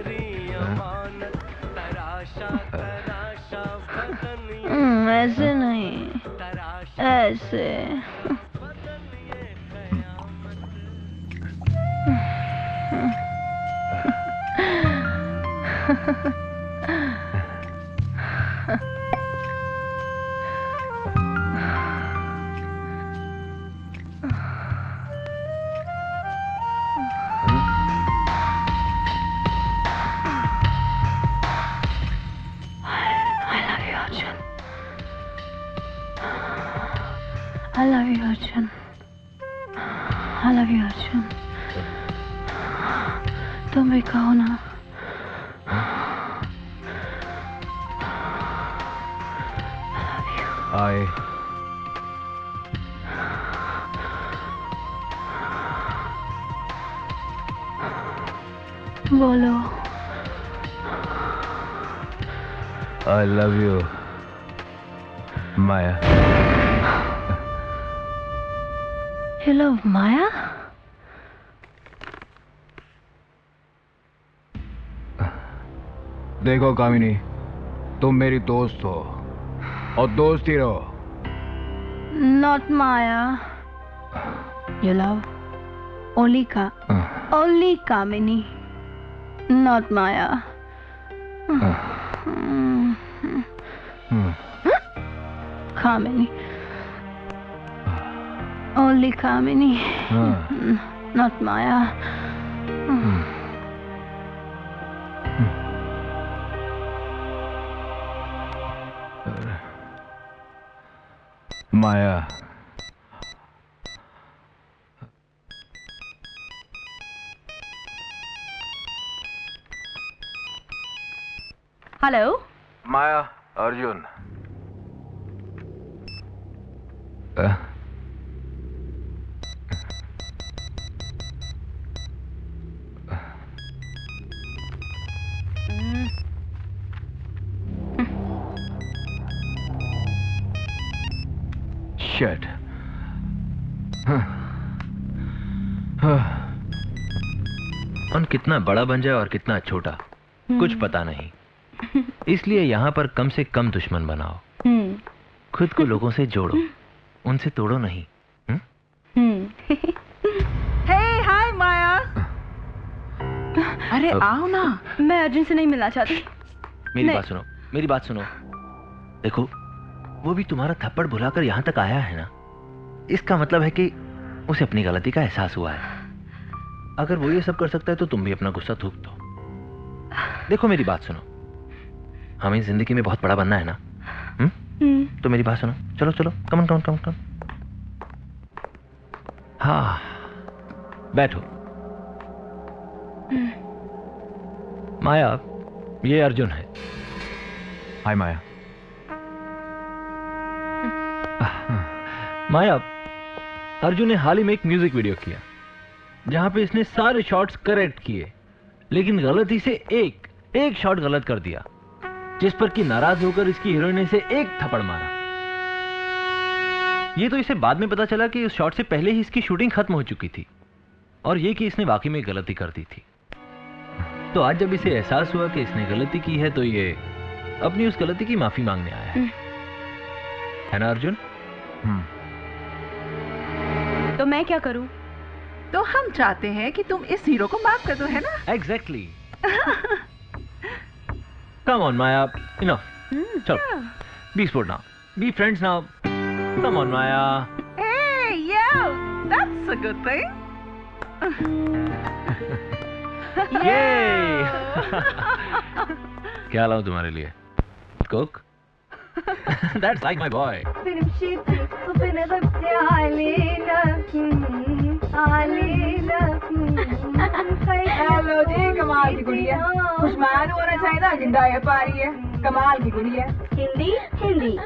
ऐसे नहीं, ऐसे। I love you, Arjun. I love you, Arjun. तुम भी कहो ना। I बोलो। I love you, Maya. You love Maya? देखो कामिनी, तुम मेरी दोस्त हो और दोस्त ही रहो। Not Maya. You love only Kamini. Not Maya. Kamini. Only Kamini. Not Maya. Maya, hello Maya, Arjun. Shit. कौन कितना बड़ा बन जाए और कितना छोटा कुछ पता नहीं, इसलिए यहाँ पर कम से कम दुश्मन बनाओ। खुद को लोगों से जोड़ो, उनसे तोड़ो नहीं। हे हाय माया। अरे आओ ना। मैं अर्जुन से नहीं मिलना चाहती। मेरी बात सुनो, मेरी बात सुनो। देखो, वो भी तुम्हारा थप्पड़ भुलाकर यहाँ तक आया है ना, इसका मतलब है कि उसे अपनी गलती का एहसास हुआ है। अगर वो ये सब कर सकता है तो तुम भी अपना गुस्सा थूक दो। देखो मेरी बात सुनो, हमें जिंदगी में बहुत बड़ा बनना है ना। तो मेरी बात सुनो, चलो चलो, कम कम कम कम। हाँ, बैठो। माया, ये अर्जुन है। हाय माया। माया, अर्जुन ने हाल ही में एक म्यूजिक वीडियो किया जहां पे इसने सारे शॉट्स करेक्ट किए, लेकिन गलती से एक शॉट गलत कर दिया, जिस पर कि नाराज होकर इसकी हीरोइन ने इसे एक थप्पड़ मारा। ये तो इसे बाद में पता चला कि उस शॉट से पहले ही इसकी शूटिंग खत्म हो चुकी थी, और ये कि इसने वाकई में गलती कर दी थी। तो आज जब इसे एहसास हुआ कि इसने गलती की है, तो ये अपनी उस गलती की माफी मांगने आया है ना अर्जुन? तो मैं क्या करूं? तो हम चाहते हैं कि तुम इस हीरो को माफ कर दो, है ना? Exactly. Come on Maya, enough. चलो, be sport now, be friends now. Come on Maya. Hey, yeah, that's a good thing. ये क्या लाऊं तुम्हारे लिए? Coke? That's like my boy. Hello ji, कमाल की गुड़िया। खुशमान होना चाहिए ना, गिंदा ये पा रही है। कमाल की गुड़िया। हिंदी हिंदी।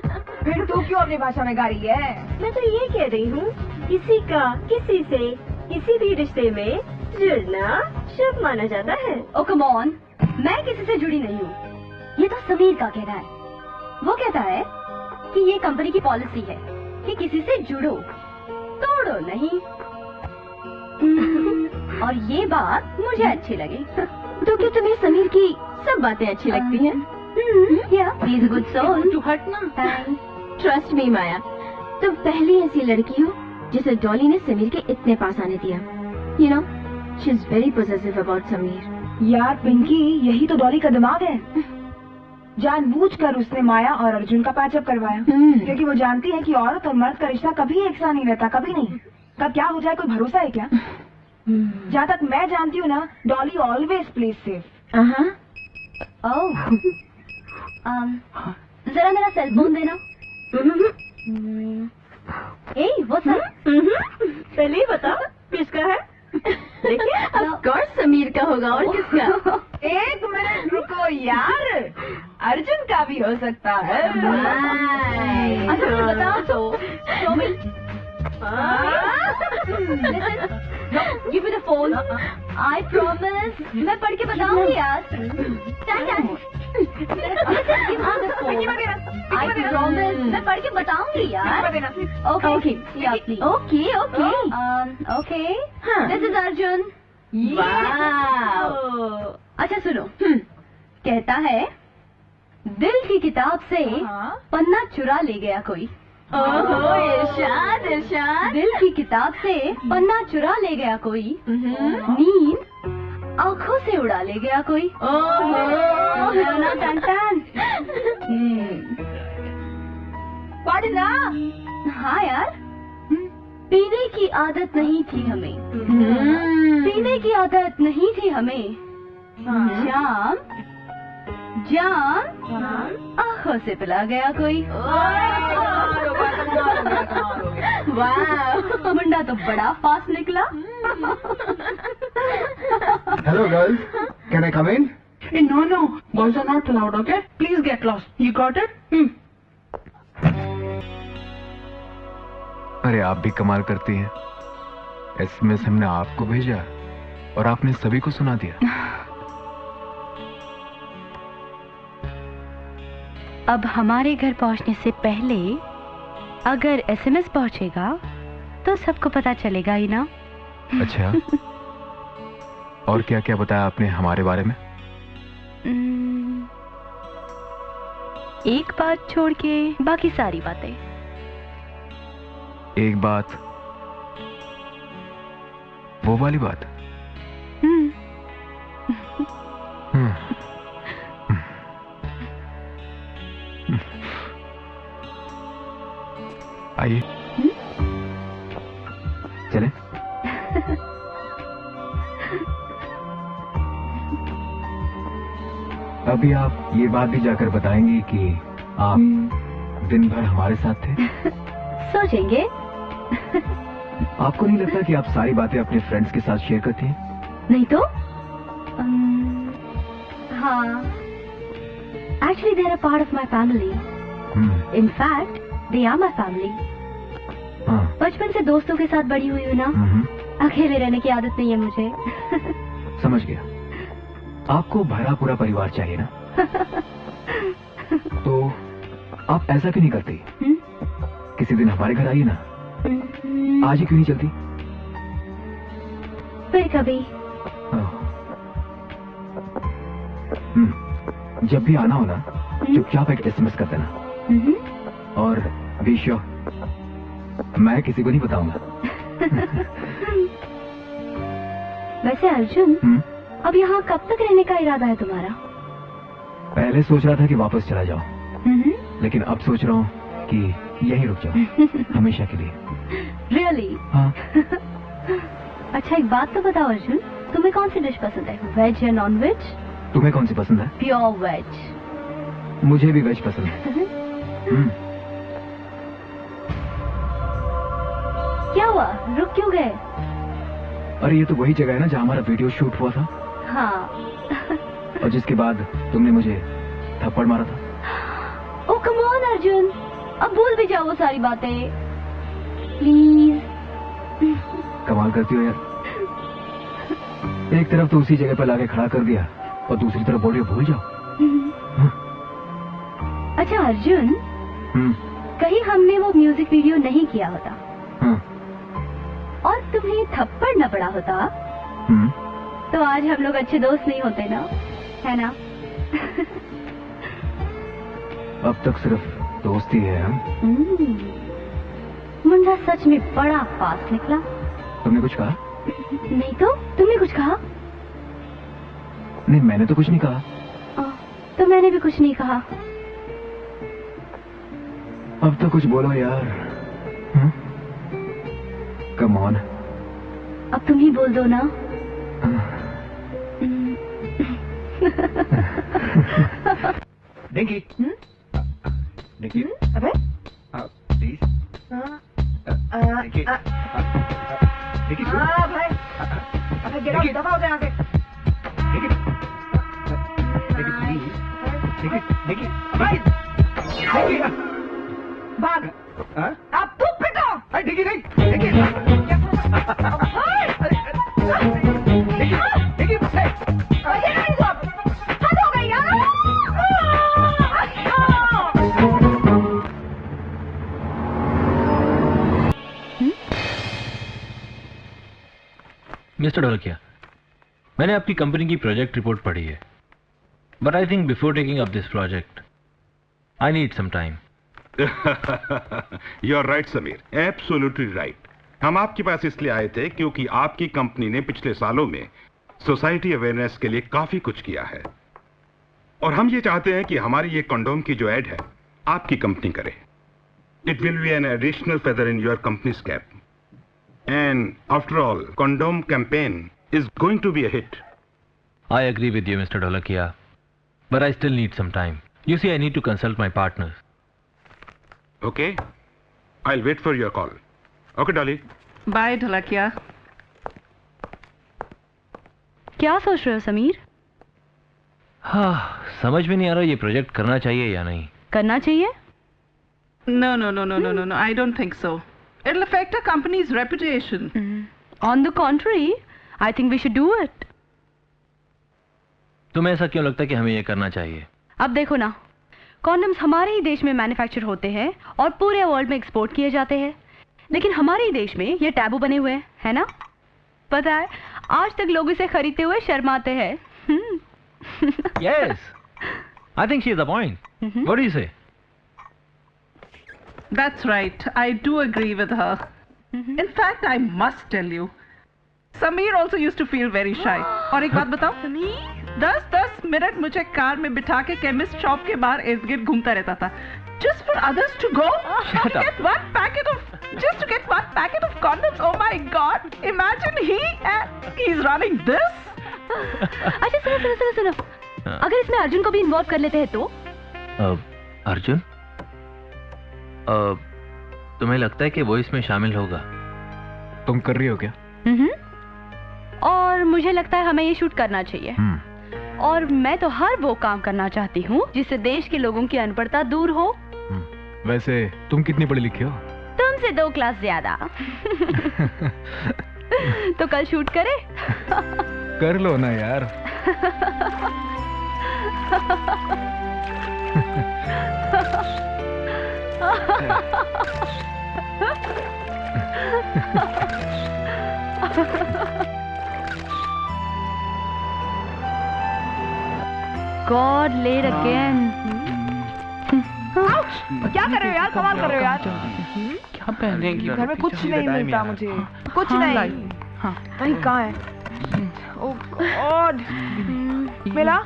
फिर तू क्यों अपनी भाषा में गा रही है? मैं तो ये कह रही हूँ, किसी का किसी से किसी भी रिश्ते में जुड़ना शुभ माना जाता है। ओ कम ऑन, मैं किसी से जुड़ी नहीं हूँ। ये तो समीर का कहना है। वो कहता है कि ये कंपनी की पॉलिसी है कि किसी से जुड़ो, तोड़ो नहीं। और ये बात मुझे अच्छी लगी। तो क्या तुम्हें समीर की सब बातें अच्छी लगती हैं? He's a good soul. To hurt ना? Trust me माया, तुम पहली ऐसी लड़की हो जिसे डॉली ने समीर के इतने पास आने दिया। You know, she's very possessive about Sameer. यार पिंकी, यही तो डॉली का दिमाग है। जानबूझकर उसने माया और अर्जुन का पैचअप करवाया, क्योंकि वो जानती है कि औरत और मर्द का रिश्ता कभी एक सा नहीं रहता, कभी नहीं। कब क्या हो जाए कोई भरोसा है क्या? जहाँ तक मैं जानती हूँ ना, डॉली ऑलवेज प्लेज सेफ। जरा मेरा सेल फोन देना। वो सर, पहले बता किसका है? देखिए, of course समीर का होगा, और किसका? एक मिनट रुको यार, अर्जुन का भी हो सकता है। अच्छा मुझे बताओ तो, Give me the phone. I promise. मैं पढ़ के बताऊंगी यार। I promise. मैं पढ़ के बताऊंगी यार। Okay. Yeah, please. Okay. This is Arjun. Wow. अच्छा सुनो, कहता है दिल की किताब से पन्ना चुरा ले गया कोई। ओहो, इरशाद इरशाद। दिल की किताब से पन्ना चुरा ले गया कोई, नींद आंखों से उड़ा ले गया कोई। ओहो, टन टन। पढ़ना। हाँ यार, पीने की आदत नहीं थी हमें, पीने की आदत नहीं थी हमें। जाम आंखों से पिला गया कोई। वाह, मुंडा तो बड़ा फास्ट निकला। Hello girls, can I come in? Hey, no. Boys are not allowed, okay? Please get lost. You got it? अरे आप भी कमाल करती हैं। एसएमएस हमने आपको भेजा और आपने सभी को सुना दिया। अब हमारे घर पहुंचने से पहले अगर एसएमएस पहुंचेगा तो सबको पता चलेगा ही ना। अच्छा, और क्या क्या बताया आपने हमारे बारे में? एक बात छोड़ के बाकी सारी बातें। एक बात, वो वाली बात? आइए चलें। अभी आप ये बात भी जाकर बताएंगी कि आप दिन भर हमारे साथ थे? सोचेंगे। आपको नहीं लगता कि आप सारी बातें अपने फ्रेंड्स के साथ शेयर करती हैं? नहीं तो हाँ, actually they are a part of my family. In fact they are my family. बचपन से दोस्तों के साथ बड़ी हुई हूँ ना, अकेले रहने की आदत नहीं है मुझे। समझ गया। आपको भरा पूरा परिवार चाहिए ना? तो आप ऐसा क्यों नहीं करती? किसी दिन हमारे घर आइए ना। आज ही क्यों नहीं चलती? फिर कभी। जब भी आना हो ना, चुपचाप एक एसएमएस कर देना। और बी श्योर, मैं किसी को नहीं बताऊंगा। वैसे अर्जुन, अब यहाँ कब तक रहने का इरादा है तुम्हारा? पहले सोच रहा था कि वापस चला जाऊं, लेकिन अब सोच रहा हूँ कि यहीं रुक जाऊं हमेशा के लिए। Really? हाँ। अच्छा एक बात तो बताओ अर्जुन, तुम्हें कौन सी डिश पसंद है, वेज या नॉन वेज? तुम्हें कौन सी पसंद है? Pure veg. मुझे भी वेज पसंद है। क्या हुआ, रुक क्यों गए? अरे ये तो वही जगह है ना जहाँ हमारा वीडियो शूट हुआ था। हाँ। और जिसके बाद तुमने मुझे थप्पड़ मारा था। ओह कम ऑन अर्जुन, अब भूल भी जाओ वो सारी बातें प्लीज। कमाल करती हो यार, एक तरफ तो उसी जगह पर लाके खड़ा कर दिया और दूसरी तरफ बोल रही हो भूल जाओ। अच्छा अर्जुन, कहीं हमने वो म्यूजिक वीडियो नहीं किया होता और तुम्हें थप्पड़ न पड़ा होता तो आज हम लोग अच्छे दोस्त नहीं होते ना, है ना? अब तक सिर्फ दोस्ती है हम। मुंडा सच में बड़ा फास्ट निकला। तुमने कुछ कहा? नहीं तो, तुमने कुछ कहा? नहीं, मैंने तो कुछ नहीं कहा। तो मैंने भी कुछ नहीं कहा। अब तो कुछ बोलो यार। Come on. अब तुम ही बोल दो ना। निकी, निकी, अबे प्लीज। निकी, निकी सुन। हाँ भाई, अबे गेट आउट, दफा हो जाए यहाँ से। निकी, निकी प्लीज। निकी, निकी, निकी, निकी, भाग। अब तू पिटो। निकी नहीं, निकी, निकी, मिस्टर ढोलकिया, मैंने आपकी कंपनी की प्रोजेक्ट रिपोर्ट पढ़ी है, but I think before taking up this project I need some time. You are right Sameer, absolutely right. हम आपके पास इसलिए आए थे क्योंकि आपकी कंपनी ने पिछले सालों में सोसाइटी अवेयरनेस के लिए काफी कुछ किया है और हम ये चाहते हैं कि हमारी ये कंडोम की जो एड है आपकी कंपनी करे। It will be an additional feather in your company's cap and after all condom campaign is going to be a hit. I agree with you mister Dholakia, but I still need some time. You see I need to consult my partners. Okay, I will wait for your call. Okay Dolly, bye Dholakia. क्या सोच रहे हो समीर? हाँ, समझ में नहीं आ रहा ये प्रोजेक्ट करना चाहिए या नहीं। करना चाहिए? No. I don't think so. It'll affect our company's reputation. On the contrary, I think we should do it. तुम्हें ऐसा क्यों लगता है कि हमें ये करना चाहिए? अब देखो ना, कॉन्डम्स हमारे ही देश में मैन्युफैक्चर होते हैं और पूरे वर्ल्ड में एक्सपोर्ट किए जाते हैं, लेकिन हमारे ही देश में ये टैबू बने हुए हैं, है ना? पता है, आज तक लोग इसे खरीदते हुए शर्माते हैं। Yes, I think she is the point. What do you say? That's right. I do agree with her. In fact, I must tell you, Sameer also used to feel very shy. और एक बात बताओ, 10 minute मुझे car में बिठा के chemist shop के बाहर इर्द-गिर्द घूमता रहता था. Just for others to go, Shut up. get one packet of condoms. Oh my God! Imagine he's running this. अच्छा सुनो, अगर इसमें अर्जुन को भी इन्वॉल्व कर लेते हैं तो? अर्जुन? तुम्हें लगता है कि वो इसमें शामिल होगा? तुम कर रही हो क्या? और मुझे लगता है हमें ये शूट करना चाहिए। और मैं तो हर वो काम करना चाहती हूँ जिससे देश के लोगों की अनपढ़ता दूर हो। वैसे तुम कितनी पढ़ी लिखी हो? तुमसे 2 क्लास ज्यादा। तो कल शूट करें? कर लो ना यार। God, late again. क्या कर रहे हो यार? कमाल कर रहे हो यार। क्या पहनेंगी? घर में कुछ नहीं मिलता मुझे, कुछ नहीं। नहीं, कहाँ है? ओह गॉड, मिला?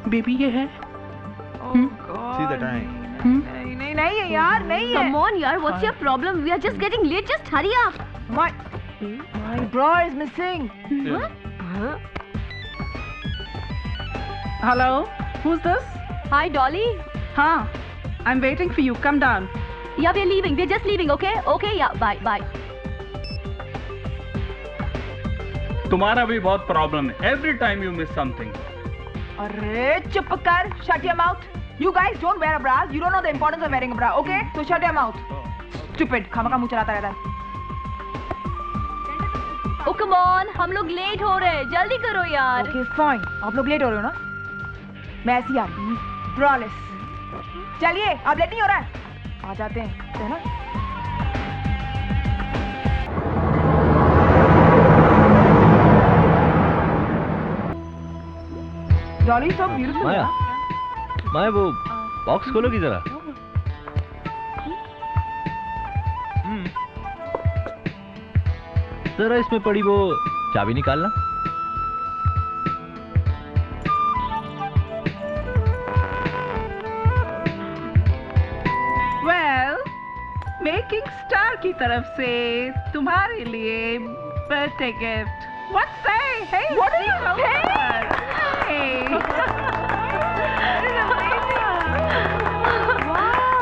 बेबी ये है। See the time. नहीं है यार, नहीं है। Come on यार, what's your problem? We are just getting late. Just hurry up. My bra is missing. Hello, who's this? Hi Dolly. हाँ, I'm waiting for you. Come down. Yeah, we're leaving. We're just leaving. Okay? Okay. Yeah. Bye. तुम्हारा भी बहुत problem है। Every time you miss something. अरे चुप कर, shut your mouth. You guys don't wear a bra. You don't know the importance of wearing a bra, okay? So shut your mouth. Stupid, खामखा मुंह चलाता रहता है। Oh come on, हम लोग late हो रहे हैं, जल्दी करो यार। Okay, fine. आप लोग लेट हो रहे हो ना? मैं ऐसी आ रही हूँ, braless. चलिए, अब लेट नहीं हो रहा है। आ जाते हैं, है ना? Dolly so beautiful. माया वो बॉक्स खोलोगी जरा? जरा इसमें पड़ी वो चाबी निकालना। Well, मेकिंग स्टार की तरफ से तुम्हारे लिए birthday gift. What say? Hey, what are you saying? Hey.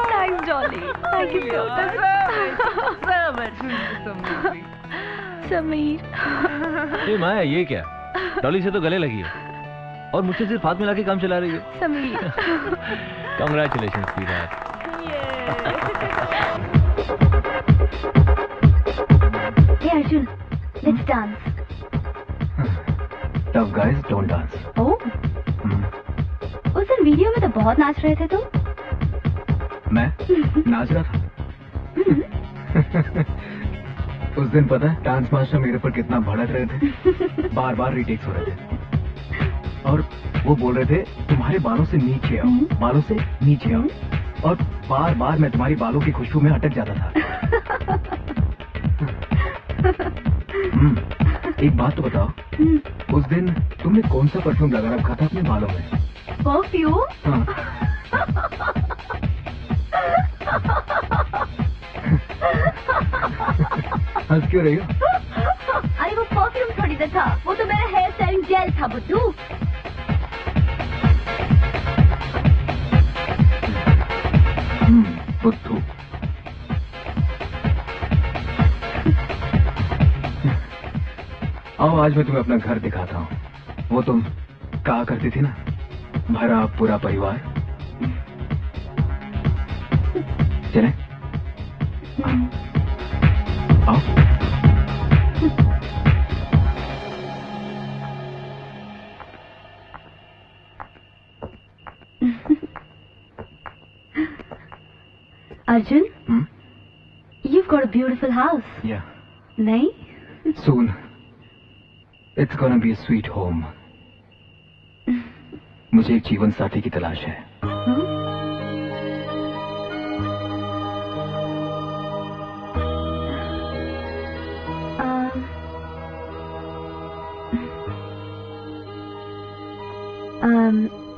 Thanks Dolly. Thank you so much. Deserve it. Sameer. ये माया ये क्या? डॉली से तो गले लगी है और मुझसे सिर्फ हाथ मिला के काम चला रही है। Sameer. Congratulations sweetheart. Hey Arjun, let's dance. Tough guys don't dance. Oh? उस दिन वीडियो में तो बहुत नाच रहे थे तुम। मैं नाच रहा था। उस दिन पता है डांस मास्टर मेरे पर कितना भड़क रहे थे, बार बार रीटेक्स हो रहे थे और वो बोल रहे थे तुम्हारे बालों से नीचे आओ, बालों से नीचे आओ, और बार बार मैं तुम्हारी बालों की खुशबू में अटक जाता था। एक बात तो बताओ, उस दिन तुमने कौन सा परफ्यूम लगा रखा था अपने बालों में? परफ्यूम? हंस क्यों रही हो? अरे वो परफ्यूम थोड़ी ना था, वो तो मेरा हेयर स्टाइलिंग जेल था बुद्धू। बुद्धू। आओ आज मैं तुम्हें अपना घर दिखाता हूँ। वो तुम कहा करती थी ना भरा पूरा परिवार। चलें? आओ। Arjun, you've got a beautiful house. Yeah. नहीं? Soon, it's gonna be a sweet home. मुझे एक जीवन साथी की तलाश है।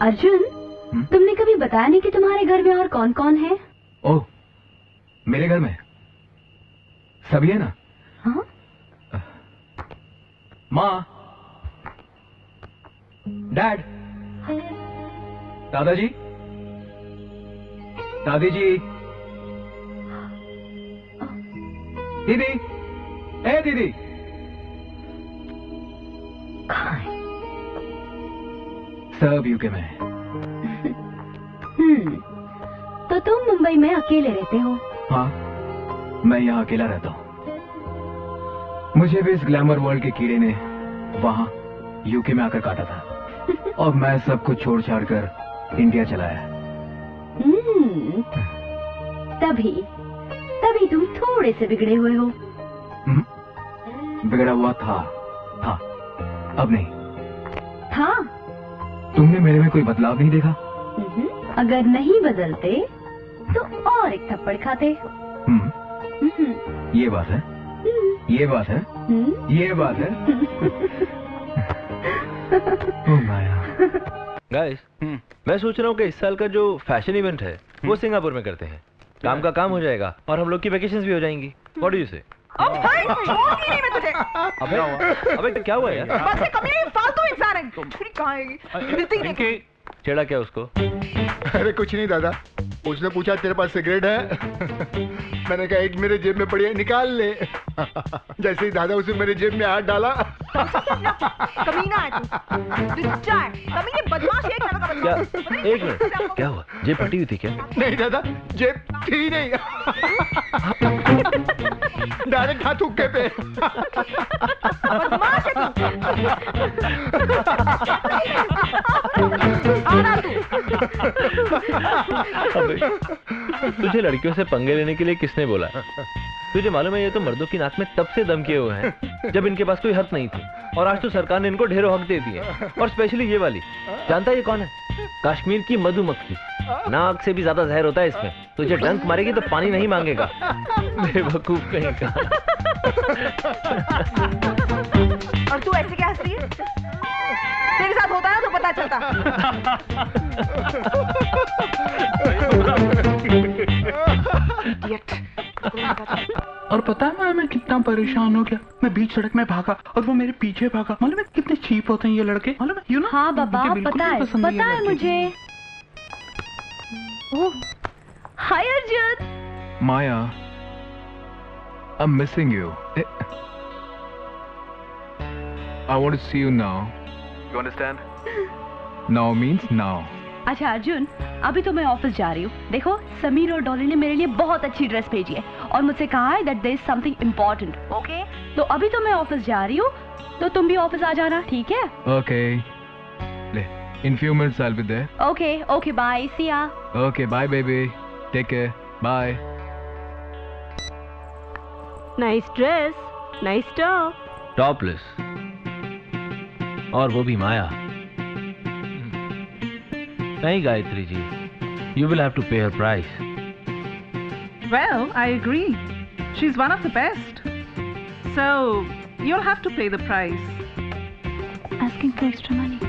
अर्जुन, तुमने कभी बताया नहीं कि तुम्हारे घर में और कौन कौन है? ओह, मेरे घर में सभी है ना? हाँ? माँ, डैड, दादाजी, दादी जी, दीदी, ए दीदी। सब यूके में। तो तुम मुंबई में अकेले रहते हो? हाँ, मैं यहाँ अकेला रहता हूँ। मुझे भी इस ग्लैमर वर्ल्ड के कीड़े ने वहाँ यूके में आकर काटा था और मैं सब कुछ छोड़ छाड़ कर इंडिया चला आया। तभी तुम थोड़े से बिगड़े हुए हो। बिगड़ा हुआ था, अब नहीं। था? तुमने मेरे में कोई बदलाव नहीं देखा? अगर नहीं बदलते तो और एक थप्पड़ खाते। ये बात है, ये बात है, ये बात है। ओह माया। गाइस, मैं सोच रहा हूँ कि इस साल का जो फैशन इवेंट है वो सिंगापुर में करते हैं। काम का काम हो जाएगा और हम लोग की वैकेशंस भी हो जाएंगी। व्हाट डू यू से? अब भाई छोड़ूंगी नहीं मैं तुझे। अबे क्या हुआ यार? बस कमी नहीं, फालतू इंसान है तुम। फिर कहाँ आएगी? मिलती ही नहीं। छेड़ा क्या उसको? अरे कुछ नहीं दादा, उसने पूछा तेरे पास सिगरेट है? मैंने कहा एक मेरे जेब में पड़ी है, निकाल ले। जैसे ही दादा उसे मेरे जेब में हाथ डाला। कमीना है तू, लुच्चा है, कमीने बदमाश है, एक तरह का क्या? बदमाश। एक मिनट, क्या हुआ? जेब फटी हुई थी क्या? नहीं दादा, जेब थी नहीं। डायरेक्ट हाथ हुक्के पे। बदमाश है तू। तुझे लड़कियों से पंगे लेने के लिए किसने बोला? तुझे मालूम है ये तो मर्दों की नाक में तब से दम किए हुए हैं जब इनके पास कोई हक नहीं थी, और आज तो सरकार ने इनको ढेरों हक दे दिए। और स्पेशली ये वाली, जानता है ये कौन है? कश्मीर की मधुमक्खी। नाक से भी ज्यादा जहर होता है इसमें। तुझे डंक मारेगी तो पानी नहीं मांगेगा। बेवकूफ कहीं का। और तू ऐसे क्या हंस रही है? तेरे साथ होता है ना तो पता चलता। और पता है मैं कितना परेशान हो गया। मैं बीच सड़क में भागा और वो मेरे पीछे भागा। मालूम है कितने चीप होते हैं ये लड़के? मालूम है? You know? हाँ बाबा, पता है मुझे। ओह, हाय अर्जुन। माया, I'm missing you. I want to see you now. You understand? Now means now. अच्छा अर्जुन, अभी तो मैं ऑफिस जा रही हूँ। देखो, समीर और डॉली ने मेरे लिए बहुत अच्छी ड्रेस भेजी है और मुझसे कहा है that there is something important. Okay? तो अभी तो मैं ऑफिस जा रही हूँ, तो तुम भी ऑफिस आ जाना, ठीक है? Okay. In few minutes I'll be there. Okay, bye. See ya. Okay, bye baby. Take care. Bye. Nice dress. Nice top. Topless, और वो भी माया। नहीं Gayatri ji, you will have to pay her price. Well, I agree. She's one of the best. So, you'll have to pay the price. Asking for extra money.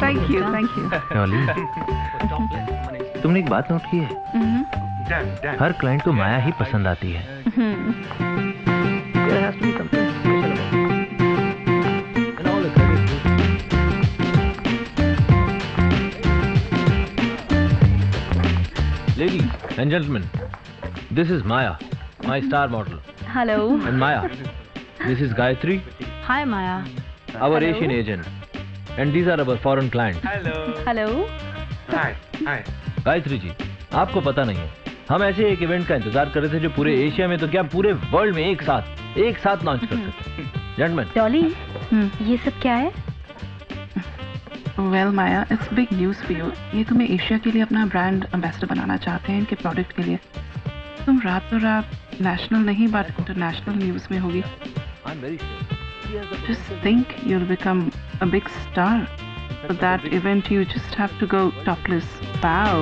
Thank you. तुमने एक बात note की है? हर client को माया ही पसंद आती है। Ladies and gentlemen, this is Maya, my star model. Hello. And Maya, this is Gayatri, Hi, Maya. our Hello. Asian agent. And these are our foreign clients. Hello. Gayatri ji, आपको पता नहीं है, हम ऐसे एक इवेंट का इंतजार कर रहे थे जो पूरे एशिया में तो क्या पूरे वर्ल्ड में एक साथ लॉन्च कर सकते। जेंटलमैन, डॉली, ये सब क्या है? Well Maya, it's big news for you. ये तुम्हें एशिया के लिए अपना ब्रांड एम्बेसडर बनाना चाहते हैं इनके प्रोडक्ट के लिए। तुम रातों रात नेशनल नहीं बट इंटरनेशनल न्यूज़ में होगी। Just think you'll become a big star. For that event you just have to go topless. Wow.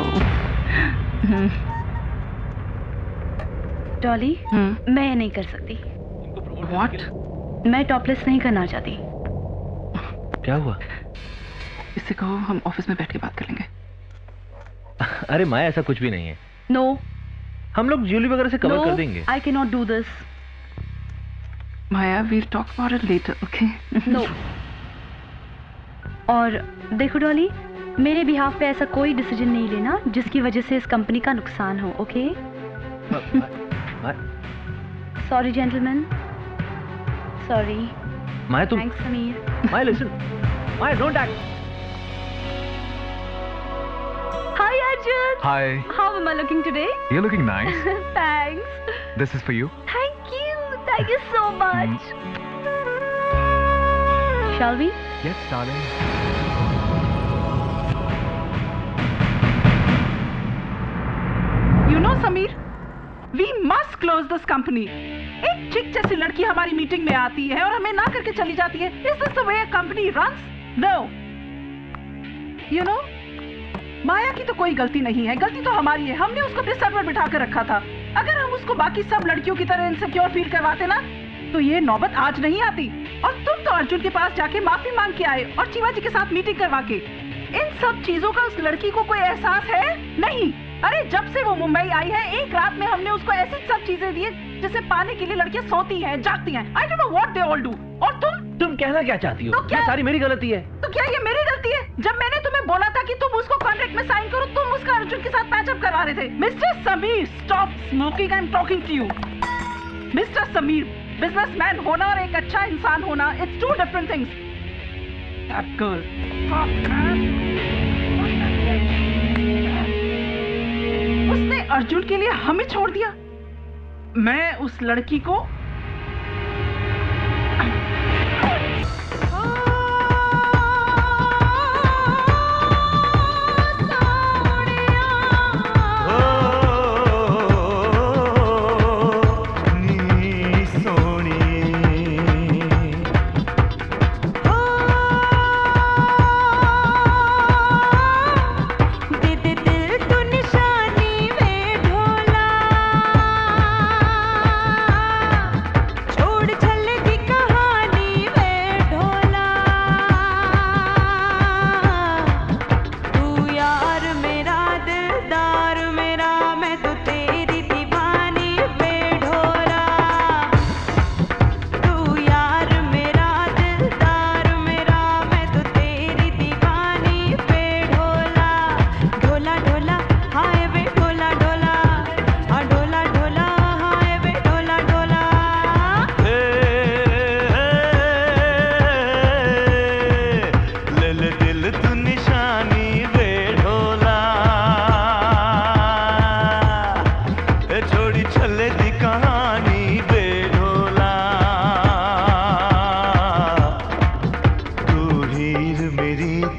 Dolly, मैं ये नहीं कर सकती। What? मैं टॉपलेस नहीं करना चाहती। क्या हुआ? इससे कहो हम ऑफिस में बैठ के बात कर लेंगे। अरे माया, ऐसा कुछ भी नहीं है। नो, हम लोग ज्वेलरी वगैरह से कवर कर देंगे। I cannot do this. Maya, we'll talk about it later, okay? No. और देखो डॉली, मेरे बिहाफ पे ऐसा कोई डिसीजन नहीं लेना जिसकी वजह से इस कंपनी का नुकसान हो, okay? Sorry gentleman, sorry. Maya तुम। Thanks Sameer. Maya listen, Maya don't act. Hi Arjun. Hi. How am I looking today? You're looking nice. Thanks. This is for you. Thank you so much. Shall we? Yes, darling. You know, Sameer, we must close this company. एक चिक जैसी लड़की हमारी meeting में आती है और हमें ना करके चली जाती है। Is this the way a company runs? No. You know, माया की तो कोई गलती नहीं है, गलती तो हमारी है। हमने उसको अपने सर पर बिठा कर रखा था। अगर हम उसको बाकी सब लड़कियों की तरह इनसिक्योर फील करवाते ना, तो ये नौबत आज नहीं आती। और तुम तो अर्जुन के पास जाके माफी मांग के आए और शिवाजी के साथ मीटिंग करवा के। इन सब चीजों का उस लड़की को कोई एहसास है? नहीं। अरे जब से वो मुंबई आई है, एक रात में हमने उसको ऐसी सब चीजें दी जिसे पाने के लिए लड़कियां सोती हैं, जागती हैं। I don't know what they all do. और तुम कहना क्या चाहती हो? तो क्या? ये सारी मेरी गलती है। तो क्या ये मेरी गलती है? जब मैंने तुम्हें बोला था कि तुम उसको कॉन्ट्रैक्ट में साइन करो, तुम उसका अर्जुन के साथ पैचअप करवा रहे थे। Mister Sameer, stop smoking, I am talking to you. Mister Sameer, businessman होना और एक अच्छा इंसान होना, it's two different things. That girl. उसने अर्जुन के लिए हमें छोड़ दिया। मैं उस लड़की को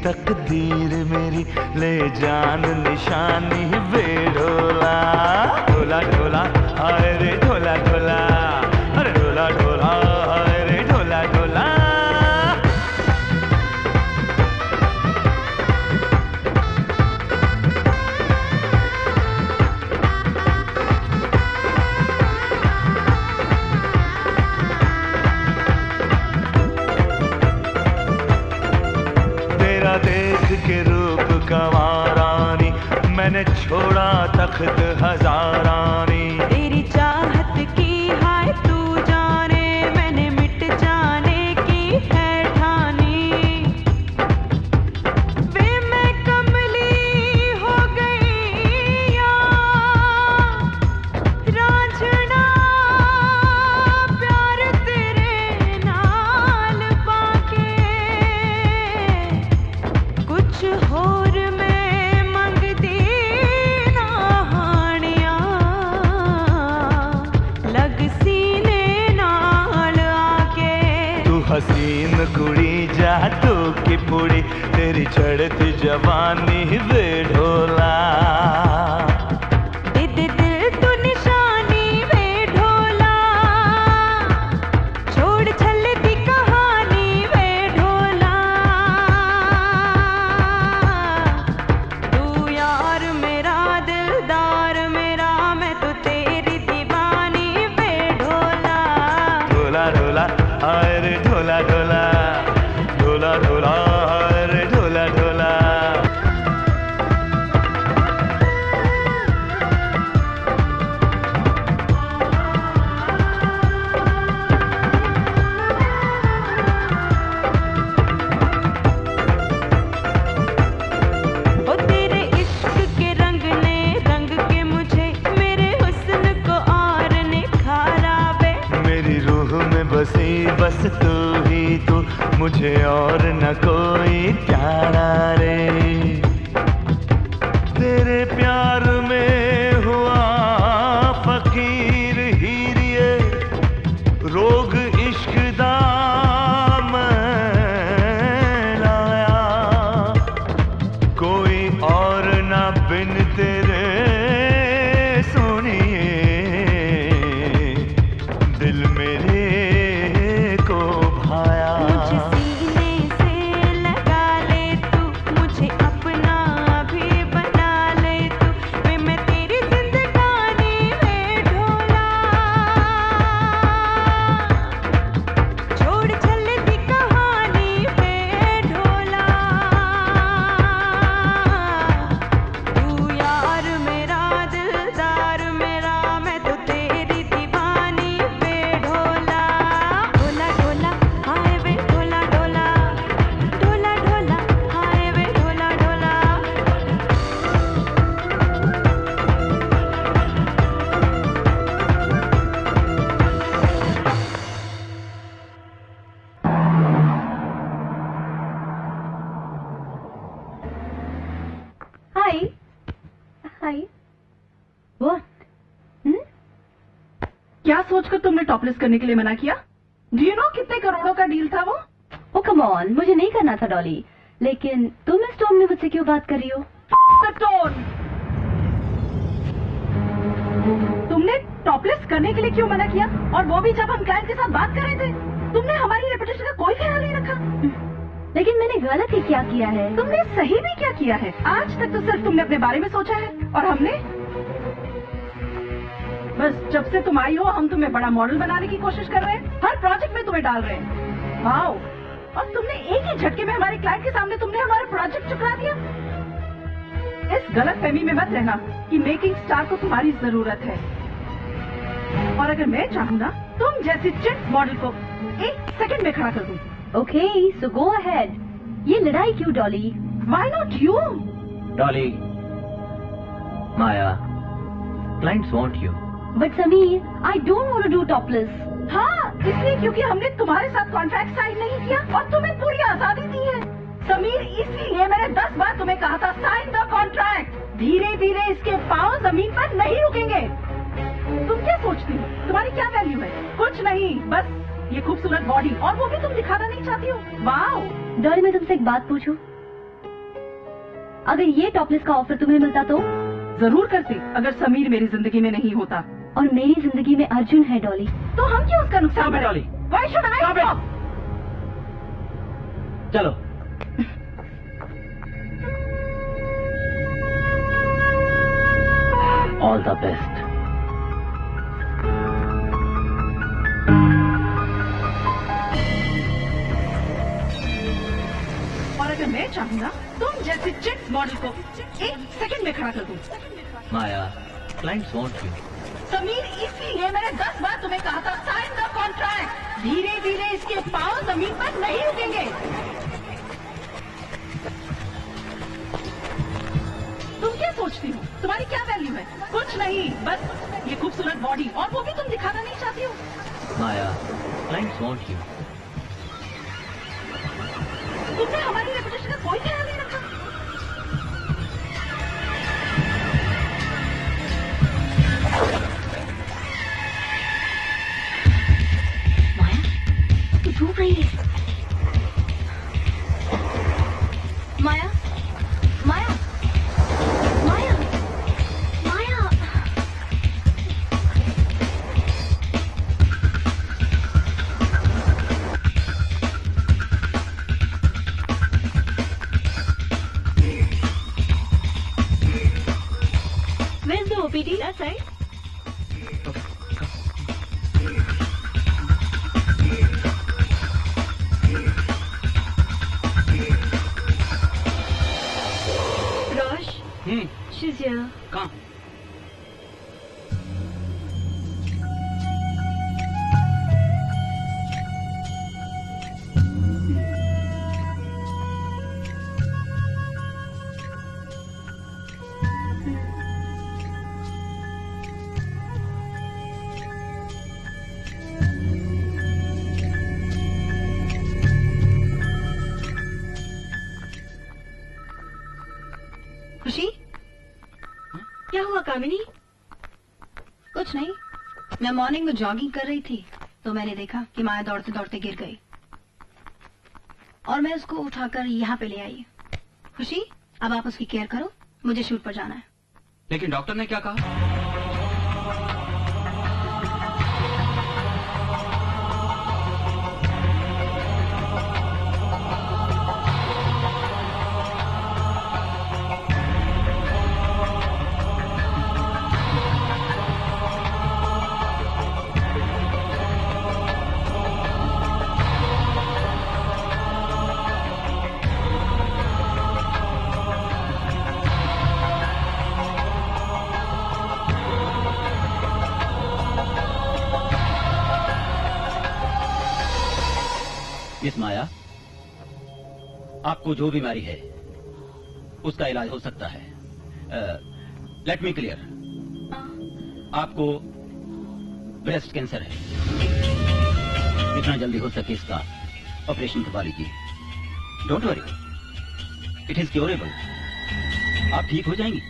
तकदीर मेरी ले जान निशानी बेढोला। ढोला ढोला हाय रे ढोला ढोला, अरे ढोला ढोला हाय रे ढोला ढोला। तेरा देख के रूप गंवारानी मैं मैंने छोड़ा तख्त हजारानी। तेरी चाहत की हाय तू जाने, मैंने मिट जाने की है ठानी। वे मैं कमली हो गई या रांझना, प्यार तेरे नाल पाके कुछ होर मैं मंगदी ना हानिया। लग सीने नाल आके तू हसीन कुड़ी जा तू की पुड़ी, तेरी चढ़ती जवानी वे ढोला। दे दे दिल तू निशानी वे ढोला, छोड़ छल्ले दी कहानी वे ढोला। तू यार मेरा दिलदार मेरा, मैं तो तेरी दीवानी वे ढोला। ढोला ढोला हाय रे ढोला ढोला, ढोला ढोला हाय रे ढोला ढोला। ओ तेरे इश्क के रंग ने रंग के मुझे, मेरे हुस्न को और निखारा वे। मेरी रूह में बसी बस तू ही तू, मुझे और न कोई प्यारा रे। तेरे प्यार में हुआ फकीर हीरिए, रोग इश्क दा मैं लाया। कोई और ना बिन तेरे सोनिए, दिल मेरे को भाया। मुझे सीने से लगा ले तू, मुझे अपना भी बना ले तू। वे मैं तेरी जिंदगानी वे ढोला, छोड़ छल्ले दी कहानी वे ढोला। तू यार मेरा दिलदार मेरा, मैं तो तेरी दीवानी वे ढोला। ढोला ढोला हाय वे ढोला ढोला, ढोला ढोला हाय वे ढोला ढोला। हाय हाय व्हाट? क्या सोचकर तुमने टॉपलेस करने के लिए मना किया? डू यू नो कितने करोड़ों का डील था वो? ओ कम ऑन, मुझे नहीं करना था डॉली, लेकिन तुम इस टोन में मुझसे क्यों बात कर रही हो? टोन, तुमने टॉपलेस करने के लिए क्यों मना किया? और वो भी जब हम क्लाइंट के साथ बात कर रहे थे। तुमने हमारी रेपुटेशन का कोई ख्याल नहीं रखा। लेकिन मैंने गलत ही क्या किया है? तुमने सही भी क्या किया है? आज तक तो सिर्फ तुमने अपने बारे में सोचा है, और हमने बस जब से तुम आई हो हम तुम्हें बड़ा मॉडल बनाने की कोशिश कर रहे हैं। हर प्रोजेक्ट में तुम्हें डाल रहे हैं। वाओ! और तुमने एक ही झटके में हमारे क्लाइंट के सामने तुमने हमारा प्रोजेक्ट चुकरा दिया। इस गलतफहमी में मत रहना कि मेकिंग स्टार को तुम्हारी जरूरत है। और अगर मैं चाहूँ ना, तुम जैसी चिट मॉडल को 1 सेकंड में खड़ा कर दूँ। Okay, so go ahead. ये लड़ाई क्यों Dolly? Why not you? Dolly, Maya, clients want you. But Sameer, I don't want to do topless. हाँ, इसलिए क्योंकि हमने तुम्हारे साथ कॉन्ट्रैक्ट साइन नहीं किया और तुम्हें पूरी आजादी दी है। समीर, इसीलिए मैंने 10 बार तुम्हें कहा था साइन द कॉन्ट्रैक्ट। धीरे धीरे इसके पांव जमीन पर नहीं रुकेंगे। तुम क्या सोचती हो? तुम्हारी क्या वैल्यू है? कुछ नहीं, बस ये खूबसूरत बॉडी, और वो भी तुम दिखाना नहीं चाहती हो। वाओ! डॉली, मैं तुमसे एक बात पूछूं? अगर ये टॉपलेस का ऑफर तुम्हें मिलता तो? जरूर करती, अगर समीर मेरी जिंदगी में नहीं होता। और मेरी जिंदगी में अर्जुन है डॉली। तो हम क्यों उसका नुकसान करें? Dolly, Why should I stop? चलो। All the best. और अगर मैं चाहूँ ना, तुम जैसे चिट मॉडल को 1 सेकंड में खड़ा कर दूं। माया, क्लाइंट्स वांट यू। समीर, इसीलिए मैंने 10 बार तुम्हें कहा था साइन द कॉन्ट्रैक्ट। धीरे धीरे इसके पांव जमीन पर नहीं रुकेंगे। तुम क्या सोचती हो? तुम्हारी क्या वैल्यू है? कुछ नहीं, बस ये खूबसूरत बॉडी, और वो भी तुम दिखाना नहीं चाहती हो। माया, क्लाइंट्स वांट यू। तुमने हमारी रेपुटेशन का कोई ख्याल नहीं रखा। माया, तू डूब रही है। माया, माया, माया, माया। Where's the OPD? That side. Rosh. She's here. कहाँ? खुशी, क्या हुआ कामिनी? कुछ नहीं, मैं मॉर्निंग में जॉगिंग कर रही थी तो मैंने देखा कि माया दौड़ते दौड़ते गिर गई और मैं उसको उठाकर यहाँ पे ले आई। खुशी, अब आप उसकी केयर करो, मुझे शूट पर जाना है। लेकिन डॉक्टर ने क्या कहा? मिस माया, आपको जो बीमारी है उसका इलाज हो सकता है। लेट मी क्लियर, आपको ब्रेस्ट कैंसर है। जितना जल्दी हो सके इसका ऑपरेशन करवा लीजिए। Don't worry, it is curable. आप ठीक हो जाएंगी।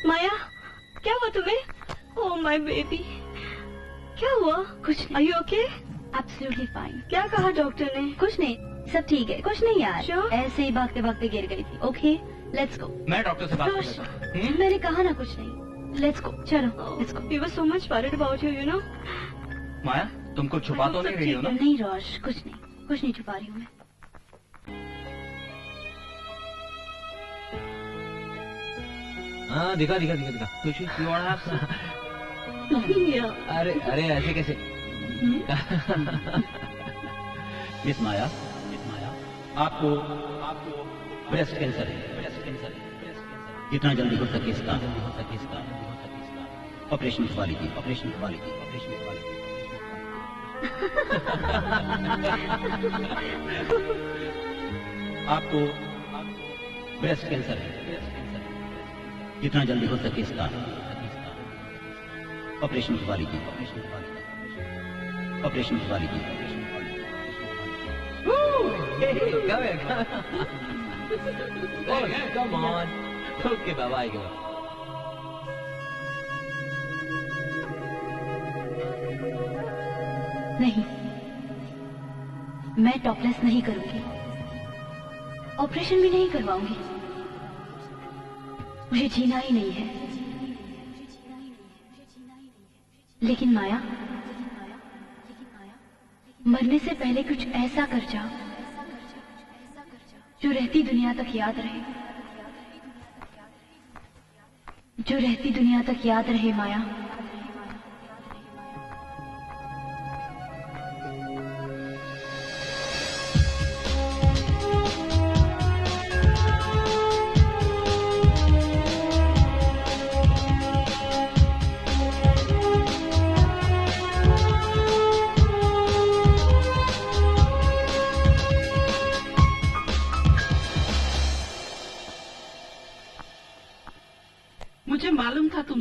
माया, क्या हुआ तुम्हें? ओह माय बेबी, क्या हुआ? कुछ नहीं। Are you okay? Absolutely fine. क्या कहा डॉक्टर ने? कुछ नहीं, सब ठीक है। कुछ नहीं यार, Sure? ऐसे ही भागते भागते गिर गई थी। Okay, let's go. मैं डॉक्टर से बात कर लेता हूँ। मैंने कहा ना कुछ नहीं। लेट्स गो, चलो let's go. We were so much worried about you, you know? माया, तुम कुछ छुपा तो नहीं रही हो ना? नहीं रोश, कुछ नहीं छुपा रही हूँ मैं। हाँ, दिखा दिखा दिखा दिखा। खुशी, you wanna have some? अरे अरे, ऐसे कैसे? मिस माया, आपको ब्रेस्ट कैंसर है। जितना जल्दी हो सके इसका ऑपरेशन करवा लीजिए। आपको ब्रेस्ट कैंसर है। जितना जल्दी हो सके इसका ऑपरेशन करवा लीजिए। Come on. Okay, bye-bye. नहीं, मैं टॉपलेस नहीं करूंगी, ऑपरेशन भी नहीं करवाऊंगी। मुझे जीना ही नहीं है। लेकिन माया, मरने से पहले कुछ ऐसा कर जाओ जो रहती दुनिया तक याद रहे। माया,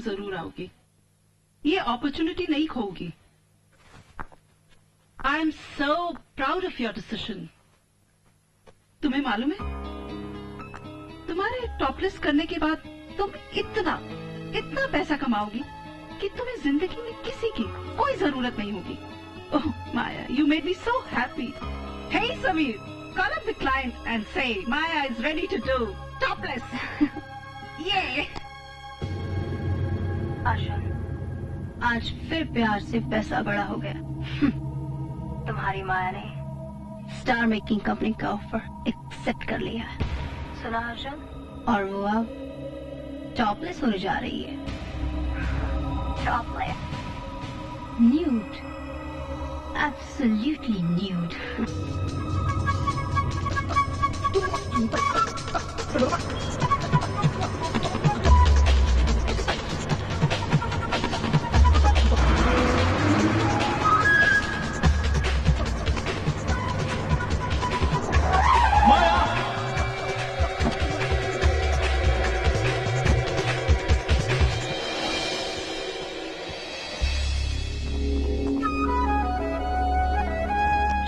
तुम जरूर आओगी। ये अपॉर्चुनिटी नहीं खोगी। I am so proud of your decision. तुम्हें मालूम है, तुम्हारे टॉपलेस करने के बाद तुम इतना पैसा कमाओगी कि तुम्हें जिंदगी में किसी की कोई जरूरत नहीं होगी। Oh Maya, you made me so happy. Hey Sameer, call up the client and say Maya is ready to do topless. ये अर्जुन, आज फिर प्यार से पैसा बड़ा हो गया। तुम्हारी माया ने स्टार मेकिंग कंपनी का ऑफर एक्सेप्ट कर लिया है। सुना अर्जुन? और वो अब टॉपलेस होने जा रही है। Topless, nude, absolutely nude.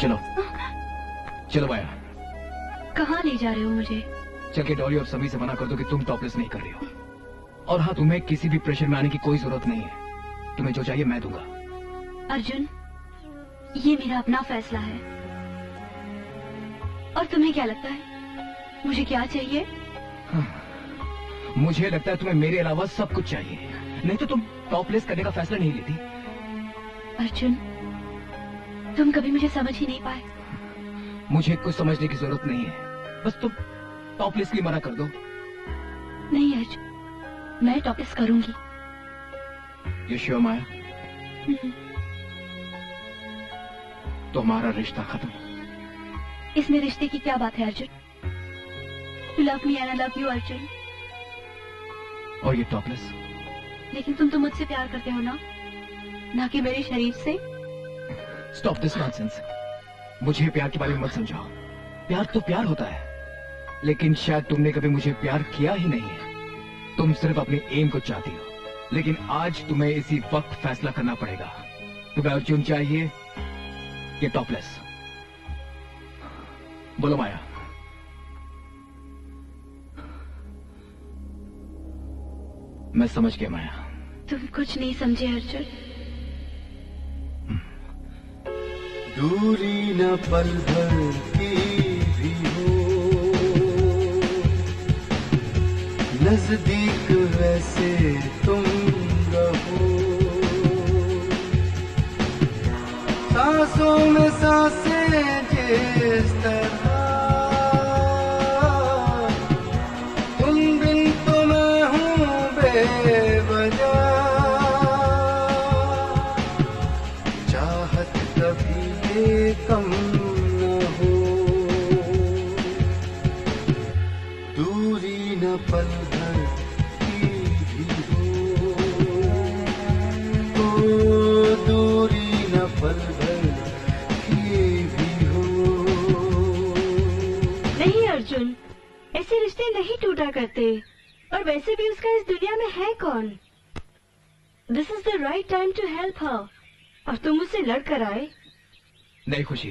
चलो चलो माया। कहाँ ले जा रहे हो मुझे? चल के डॉली और सभी से मना कर दो कि तुम टॉपलेस नहीं कर रही हो। और हाँ, तुम्हें किसी भी प्रेशर में आने की कोई जरूरत नहीं है। तुम्हें जो चाहिए मैं दूंगा। अर्जुन, ये मेरा अपना फैसला है। और तुम्हें क्या लगता है मुझे क्या चाहिए? हाँ, मुझे लगता है तुम्हें मेरे अलावा सब कुछ चाहिए, नहीं तो तुम टॉपलेस करने का फैसला नहीं लेती। अर्जुन, तुम कभी मुझे समझ ही नहीं पाए। मुझे कुछ समझने की जरूरत नहीं है, बस तुम टॉपलेस के लिए मना कर दो। नहीं अर्जुन, मैं टॉपलेस करूंगी। ये श्योर माया? तो हमारा रिश्ता खत्म। इसमें रिश्ते की क्या बात है Arjun? You love me and I love you Arjun. और ये टॉपलेस? लेकिन तुम तो मुझसे प्यार करते हो ना कि मेरे शरीर से। Stop this nonsense. मुझे प्यार के बारे में मत समझाओ। प्यार तो प्यार होता है, लेकिन शायद तुमने कभी मुझे प्यार किया ही नहीं है। तुम सिर्फ अपने एम को चाहती हो, लेकिन आज तुम्हें इसी वक्त फैसला करना पड़ेगा। तुम्हें अर्जुन चाहिए या टॉपलेस? बोलो माया। मैं समझ गया माया। तुम कुछ नहीं समझे अर्जुन। दूरी न पल भर की भी हो, नजदीक वैसे तुम रहो। सांसों में सांसें जिस तरह, तुम बिन तो मैं हूँ बेवजह। चाहत कभी कम न हो, दूरी न पल भर की भी हो, तो दूरी न पल भर की भी हो। नहीं अर्जुन, ऐसे रिश्ते नहीं टूटा करते, और वैसे भी उसका इस दुनिया में है कौन? This is the right time to help her, और तुम मुझसे लड़ कर आए। नहीं खुशी,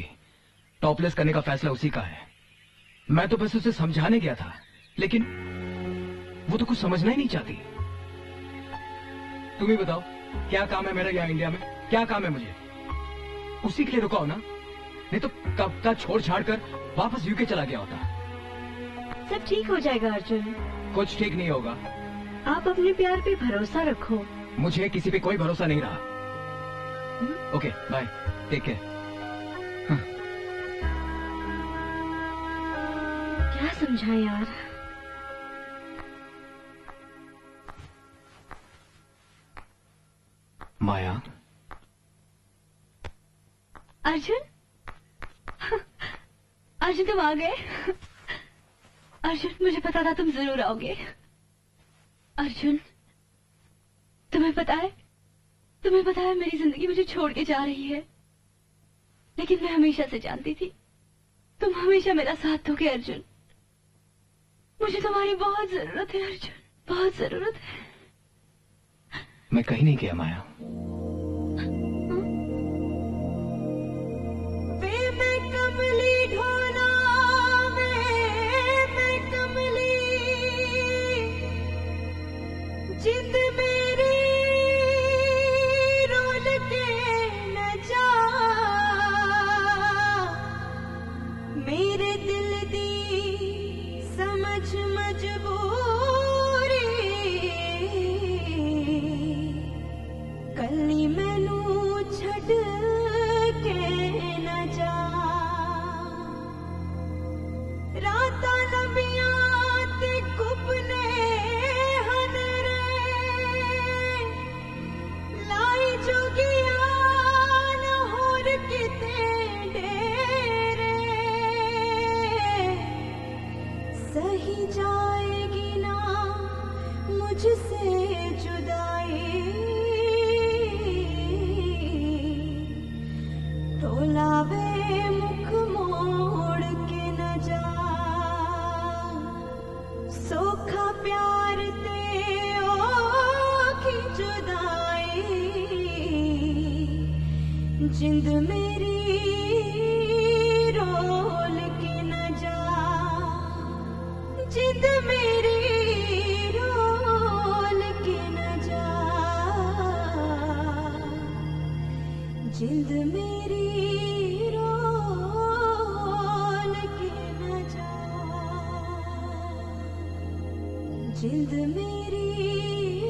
टॉपलेस करने का फैसला उसी का है। मैं तो बस उसे समझाने गया था, लेकिन वो तो कुछ समझना ही नहीं चाहती। तुम ही बताओ, क्या काम है मेरा यहाँ इंडिया में? क्या काम है मुझे? उसी के लिए रुका हो ना, नहीं तो कब का छोड़ छाड़ कर वापस यूके चला गया होता। सब ठीक हो जाएगा अर्जुन। कुछ ठीक नहीं होगा। आप अपने प्यार पे भरोसा रखो। मुझे किसी पे कोई भरोसा नहीं रहा। Okay bye, take care. क्या समझाएं यार? माया। अर्जुन, अर्जुन तुम आ गए। अर्जुन, मुझे पता था तुम जरूर आओगे। अर्जुन, तुम्हें पता है मेरी जिंदगी मुझे छोड़ के जा रही है, लेकिन मैं हमेशा से जानती थी तुम हमेशा मेरा साथ दोगे अर्जुन। मुझे तुम्हारी बहुत जरूरत है अर्जुन, बहुत जरूरत है। मैं कहीं नहीं गया माया। जिंद मेरी रोल के न जा, मेरे दिल दी समझ मजबूरी, कली मैनू छड़ के न जा। राता नबियां ते गुपने सही जाएगी ना मुझसे जुदाई, टोलावे मुख मोड़ के न जा। सोखा प्यार ते ओखी जुदाई, जिंद मेरी रोल के न जा, जिंद मेरी रोल के न जा, जिंद मेरी रोल के न जा, जिंद मेरी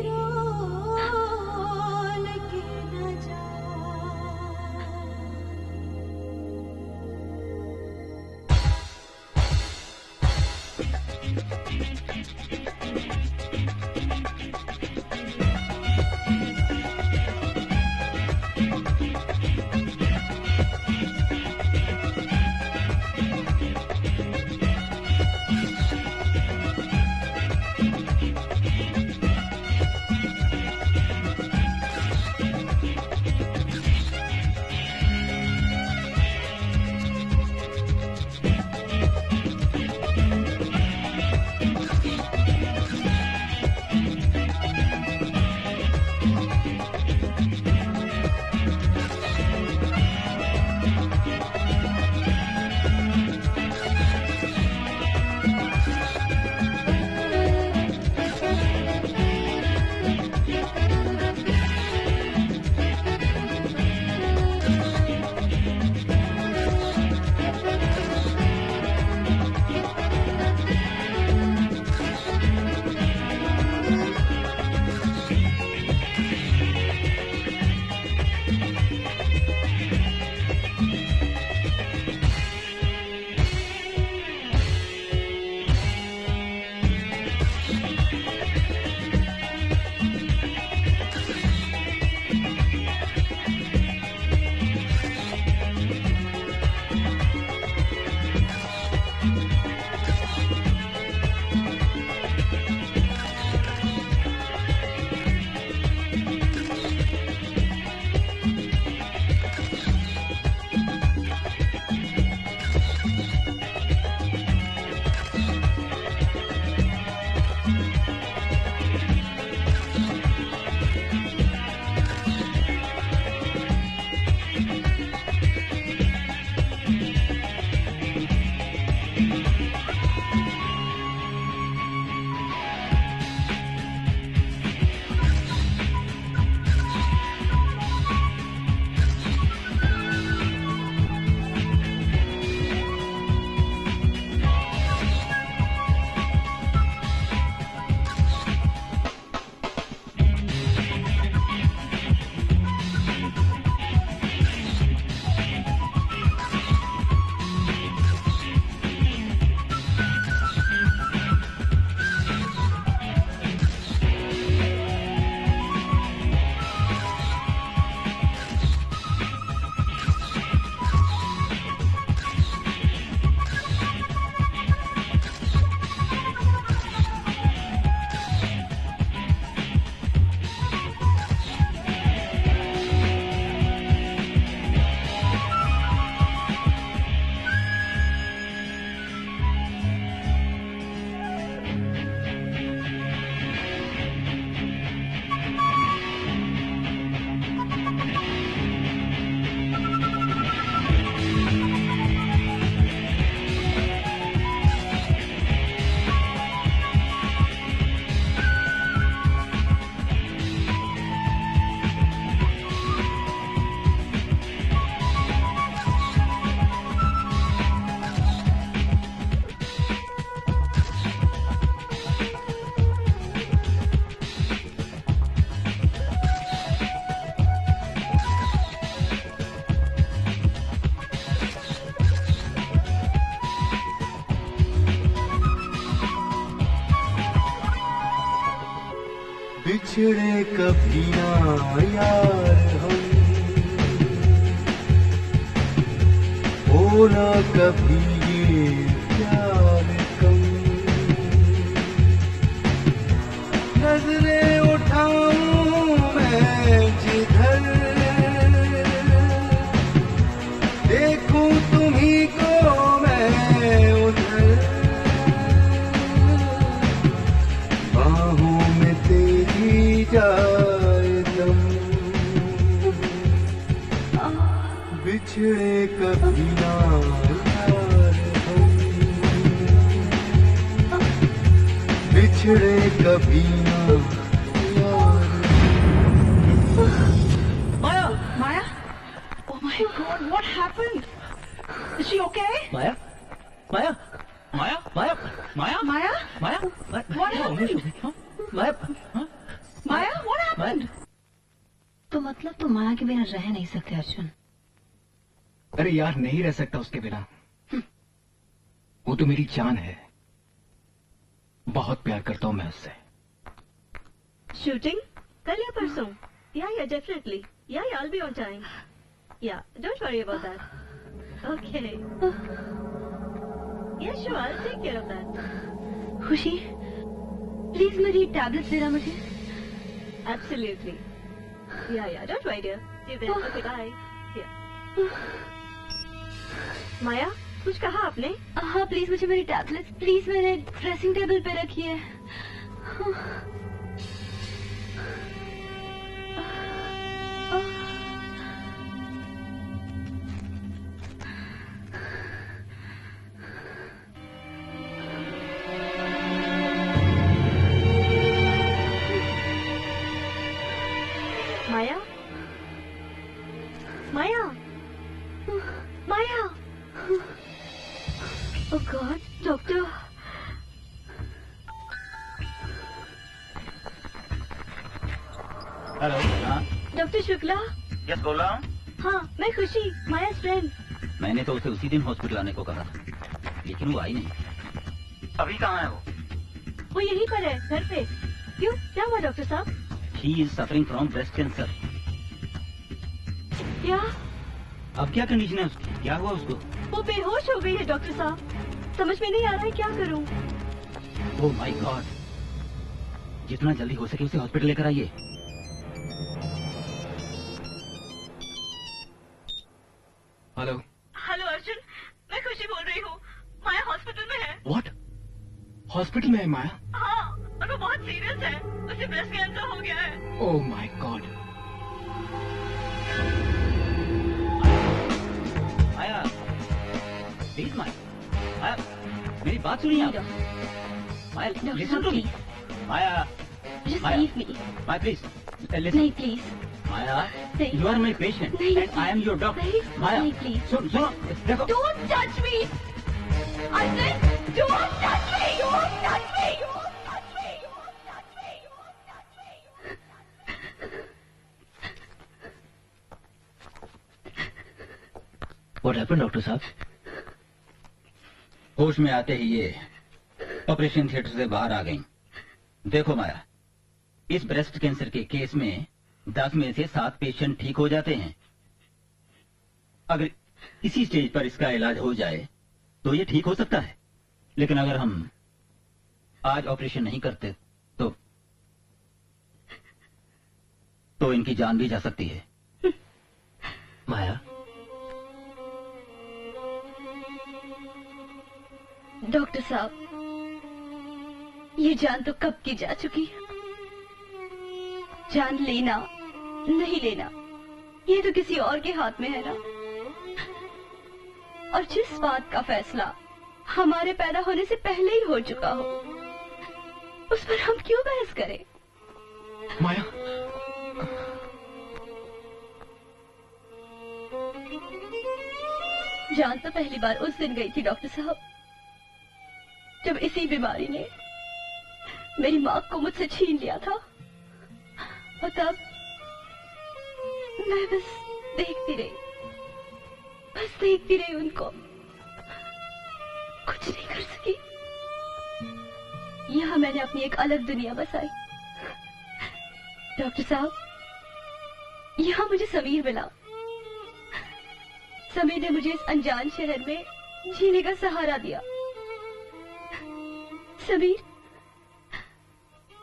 रोल के न जा। बिछड़े कभी ना यार हम, होना कभी ये प्यार कम। नजरें उठाऊं मैं जिधर, देखूं तुम्ही को मैं उधर, बाहों में तेरी जाए दम, बिछड़े कभी ना यार हम, बिछड़े कभी ना यार। Maya! Maya? Oh my God, what happened? Is she okay? Maya Maya Maya Maya Maya Maya? Maya What happened? Maya Maya, what happened? तो मतलब तुम माया के बिना रह नहीं सकते अर्जुन? अरे यार नहीं रह सकता उसके बिना, वो तो मेरी जान है, बहुत प्यार करता हूं मैं उससे। Shooting? कल या परसों? Yeah, definitely. Yeah, I'll be on time. Yeah, don't worry about that. Okay. Yeah, sure, I'll take care of that. खुशी, प्लीज मेरी टैबलेट देना मुझे। Absolutely. Yeah, don't worry, dear. See you then. Okay, bye. Yeah. माया, कुछ कहा आपने? हाँ please मुझे मेरी टैबलेट प्लीज मैंने ड्रेसिंग टेबल पे रखी है। माया, माया, माया। Oh God, doctor. हेलो। हाँ डॉक्टर शुक्ला। यस बोल रहा हूँ। हाँ मैं खुशी, माया फ्रेंड। मैंने तो उसे उसी दिन हॉस्पिटल आने को कहा था, लेकिन वो आई नहीं। अभी कहाँ है वो? वो यहीं पर है, घर पे। क्यों, क्या हुआ डॉक्टर साहब? He is suffering from breast cancer. क्या? अब क्या कंडीशन है उसकी? क्या हुआ उसको? वो बेहोश हो गई है डॉक्टर साहब। समझ में नहीं आ रहा है क्या करूं। ओह माय गॉड, जितना जल्दी हो सके उसे हॉस्पिटल लेकर आइए। हेलो। हेलो अर्जुन, मैं खुशी बोल रही हूँ। माया हॉस्पिटल में है। व्हाट? हॉस्पिटल में है माया? हाँ, और वो बहुत सीरियस है। उसे ब्रेस्ट कैंसर हो गया है। Oh my god. Maya, please Maya, Maya, मेरी बात सुनिए आप। Maya, listen to me. Maya, Just Maya, leave me. Maya please, listen. नहीं प्लीज। माया, नहीं। you are my patient and I am your doctor. नहीं, माया, नहीं प्लीज। सुनो, देखो। Don't touch me. I said, don't touch me. Don't touch me. Don't touch me. Don't touch me. What happened, doctor साहब? होश में आते ही ये ऑपरेशन थिएटर से बाहर आ गई। देखो माया, इस ब्रेस्ट कैंसर के केस में 10 में से 7 पेशेंट ठीक हो जाते हैं। अगर इसी स्टेज पर इसका इलाज हो जाए तो ये ठीक हो सकता है, लेकिन अगर हम आज ऑपरेशन नहीं करते तो इनकी जान भी जा सकती है। माया, डॉक्टर साहब, ये जान तो कब की जा चुकी है। जान लेना नहीं लेना ये तो किसी और के हाथ में है ना। और जिस बात का फैसला हमारे पैदा होने से पहले ही हो चुका हो, उस पर हम क्यों बहस करें? माया, जान तो पहली बार उस दिन गई थी डॉक्टर साहब, जब इसी बीमारी ने मेरी माँ को मुझसे छीन लिया था। और तब मैं बस देखती रही उनको, कुछ नहीं कर सकी। यहाँ मैंने अपनी एक अलग दुनिया बसाई, डॉक्टर साहब, यहाँ मुझे समीर मिला। समीर ने मुझे इस अनजान शहर में जीने का सहारा दिया। समीर,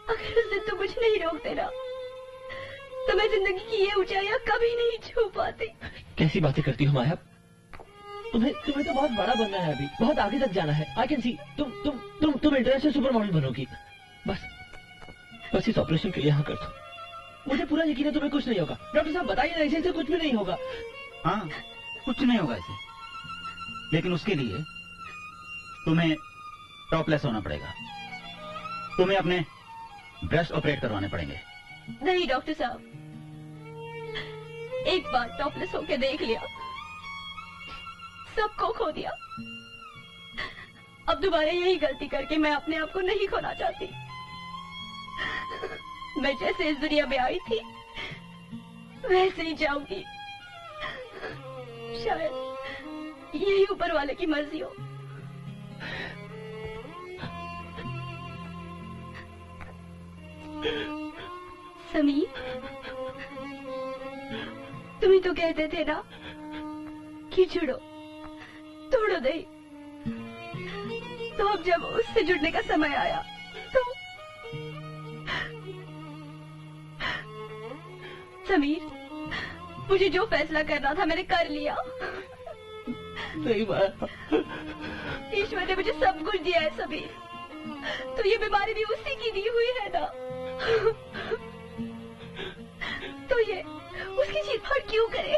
अगर उस दिन तुम मुझे नहीं रोक देना तो मैं जिंदगी की ये ऊंचाइयां कभी नहीं छू पाती। कैसी बातें करती हो माया? तुम्हें तो बहुत बड़ा बनना है, अभी बहुत आगे तक जाना है। आई कैन सी तुम इंटरनेशनल सुपर मॉडल बनोगी। बस इस ऑपरेशन के लिए हाँ कर दो। मुझे पूरा यकीन है तुम्हें कुछ नहीं होगा। डॉक्टर साहब बताइए ना, ऐसे कुछ भी नहीं होगा। हाँ, कुछ नहीं होगा ऐसे, लेकिन उसके लिए तुम्हें टॉपलेस होना पड़ेगा। तुम्हें अपने ब्रेस्ट ऑपरेट करवाने पड़ेंगे। नहीं डॉक्टर साहब, एक बार टॉपलेस होके देख लिया, सबको खो दिया। अब दोबारा यही गलती करके मैं अपने आप को नहीं खोना चाहती। मैं जैसे इस दुनिया में आई थी वैसे ही जाऊंगी। शायद यही ऊपर वाले की मर्जी हो। समीर, तुम ही तो कहते थे ना कि जुड़ो तोड़ो नहीं। तो अब जब उससे जुड़ने का समय आया तो समीर, मुझे जो फैसला करना था मैंने कर लिया। सही बात। ईश्वर ने मुझे सब कुछ दिया है समीर, तो ये बीमारी भी उसी की दी हुई है ना। तो ये उसकी चीरफाड़ क्यों करे?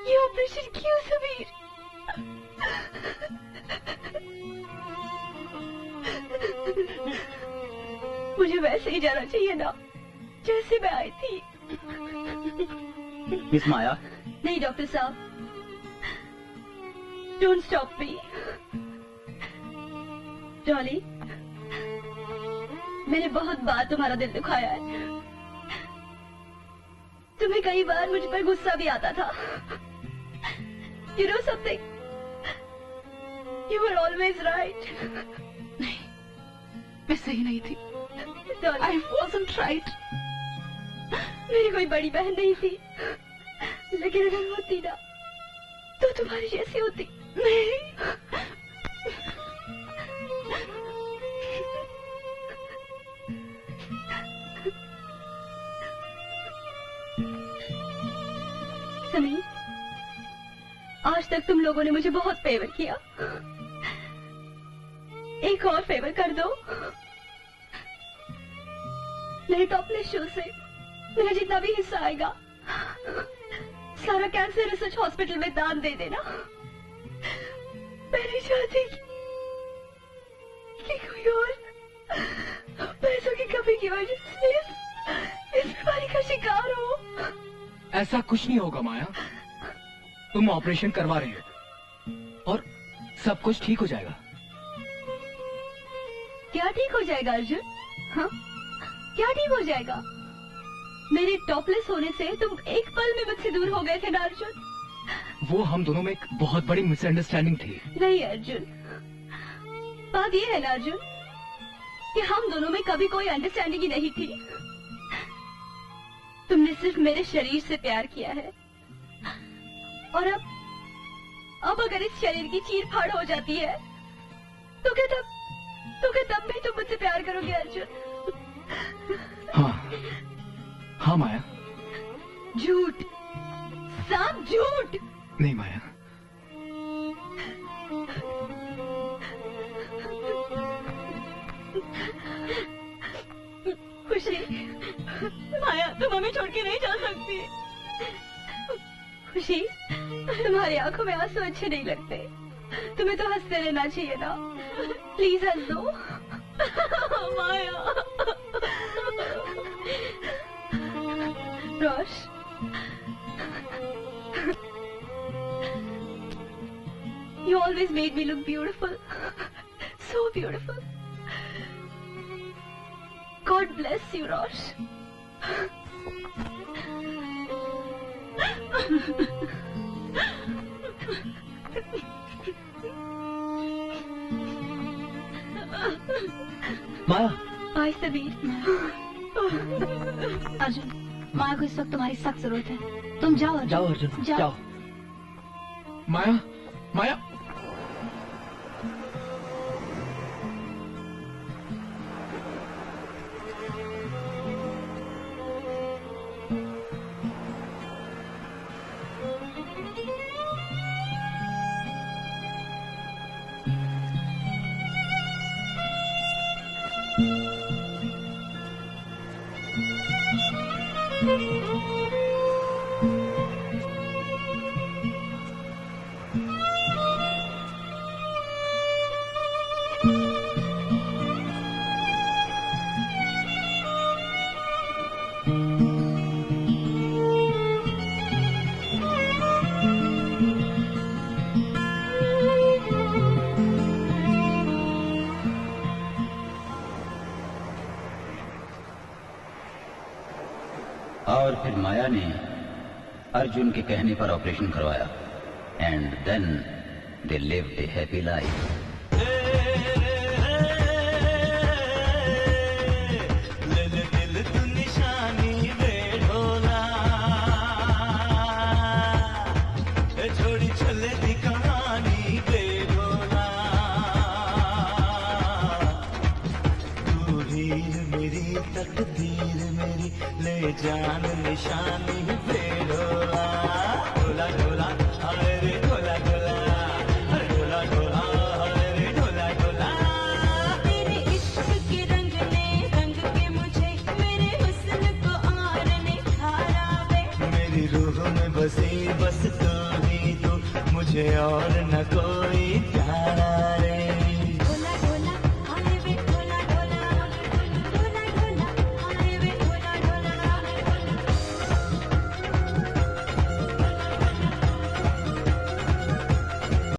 ये ऑपरेशन क्यों समीर? मुझे वैसे ही जाना चाहिए ना जैसे मैं आई थी। मिस माया। नहीं डॉक्टर साहब, डोंट स्टॉप मी। डॉली, मैंने बहुत बार तुम्हारा दिल दुखाया है। तुम्हें कई बार मुझ पर गुस्सा भी आता था। You know something? You were always right. नहीं, मैं सही नहीं थी। I wasn't right. मेरी कोई बड़ी बहन नहीं थी, लेकिन अगर होती ना तो तुम्हारी जैसी होती। नहीं। समीर, आज तक तुम लोगों ने मुझे बहुत फेवर किया। एक और फेवर कर दो। मेरे टॉपलेस शो से मेरा जितना भी हिस्सा आएगा सारा कैंसर रिसर्च हॉस्पिटल में दान दे देना। मैं नहीं चाहती कि कोई और पैसों की कमी की वजह से इस बीमारी का शिकार हो। ऐसा कुछ नहीं होगा माया, तुम ऑपरेशन करवा रही हो और सब कुछ ठीक हो जाएगा। क्या ठीक हो जाएगा अर्जुन? हाँ, क्या ठीक हो जाएगा? मेरे टॉपलेस होने से तुम एक पल में मुझसे दूर हो गए थे ना अर्जुन? वो हम दोनों में एक बहुत बड़ी मिसअंडरस्टैंडिंग थी। नहीं अर्जुन, बात ये है ना अर्जुन कि हम दोनों में कभी कोई अंडरस्टैंडिंग ही नहीं थी। तुमने सिर्फ मेरे शरीर से प्यार किया है, और अब अगर इस शरीर की चीर फाड़ हो जाती है तो क्या तब भी तुम मुझसे प्यार करोगे अर्जुन? हाँ माया। झूठ, सब झूठ। नहीं माया, खुशी, माया तुम हमें छोड़ के नहीं जा सकती। खुशी, तुम्हारी आंखों में आंसू अच्छे नहीं लगते, तुम्हें तो हंसते रहना चाहिए ना। प्लीज हंस दो। माया। रोश, you always made me look beautiful, so beautiful. God bless you, Rosh. Maya. Bye, Sabir. Arjun, माया को इस वक्त तुम्हारी सख्त जरूरत है। तुम जाओ अर्जुन। जाओ अर्जुन, जाओ। माया, माया। और फिर माया ने अर्जुन के कहने पर ऑपरेशन करवाया and then they lived a happy life. जान निशानी पे ढोला ढोला ढोला अरे ढोला ढोला अरे ढोला ढोला अरे ढोला ढोला। तेरे इश्क के रंग ने रंग के मुझे मेरे हुस्न को और निखारा वे। मेरी रूह में बसी बस तू ही तू, मुझे और न कोई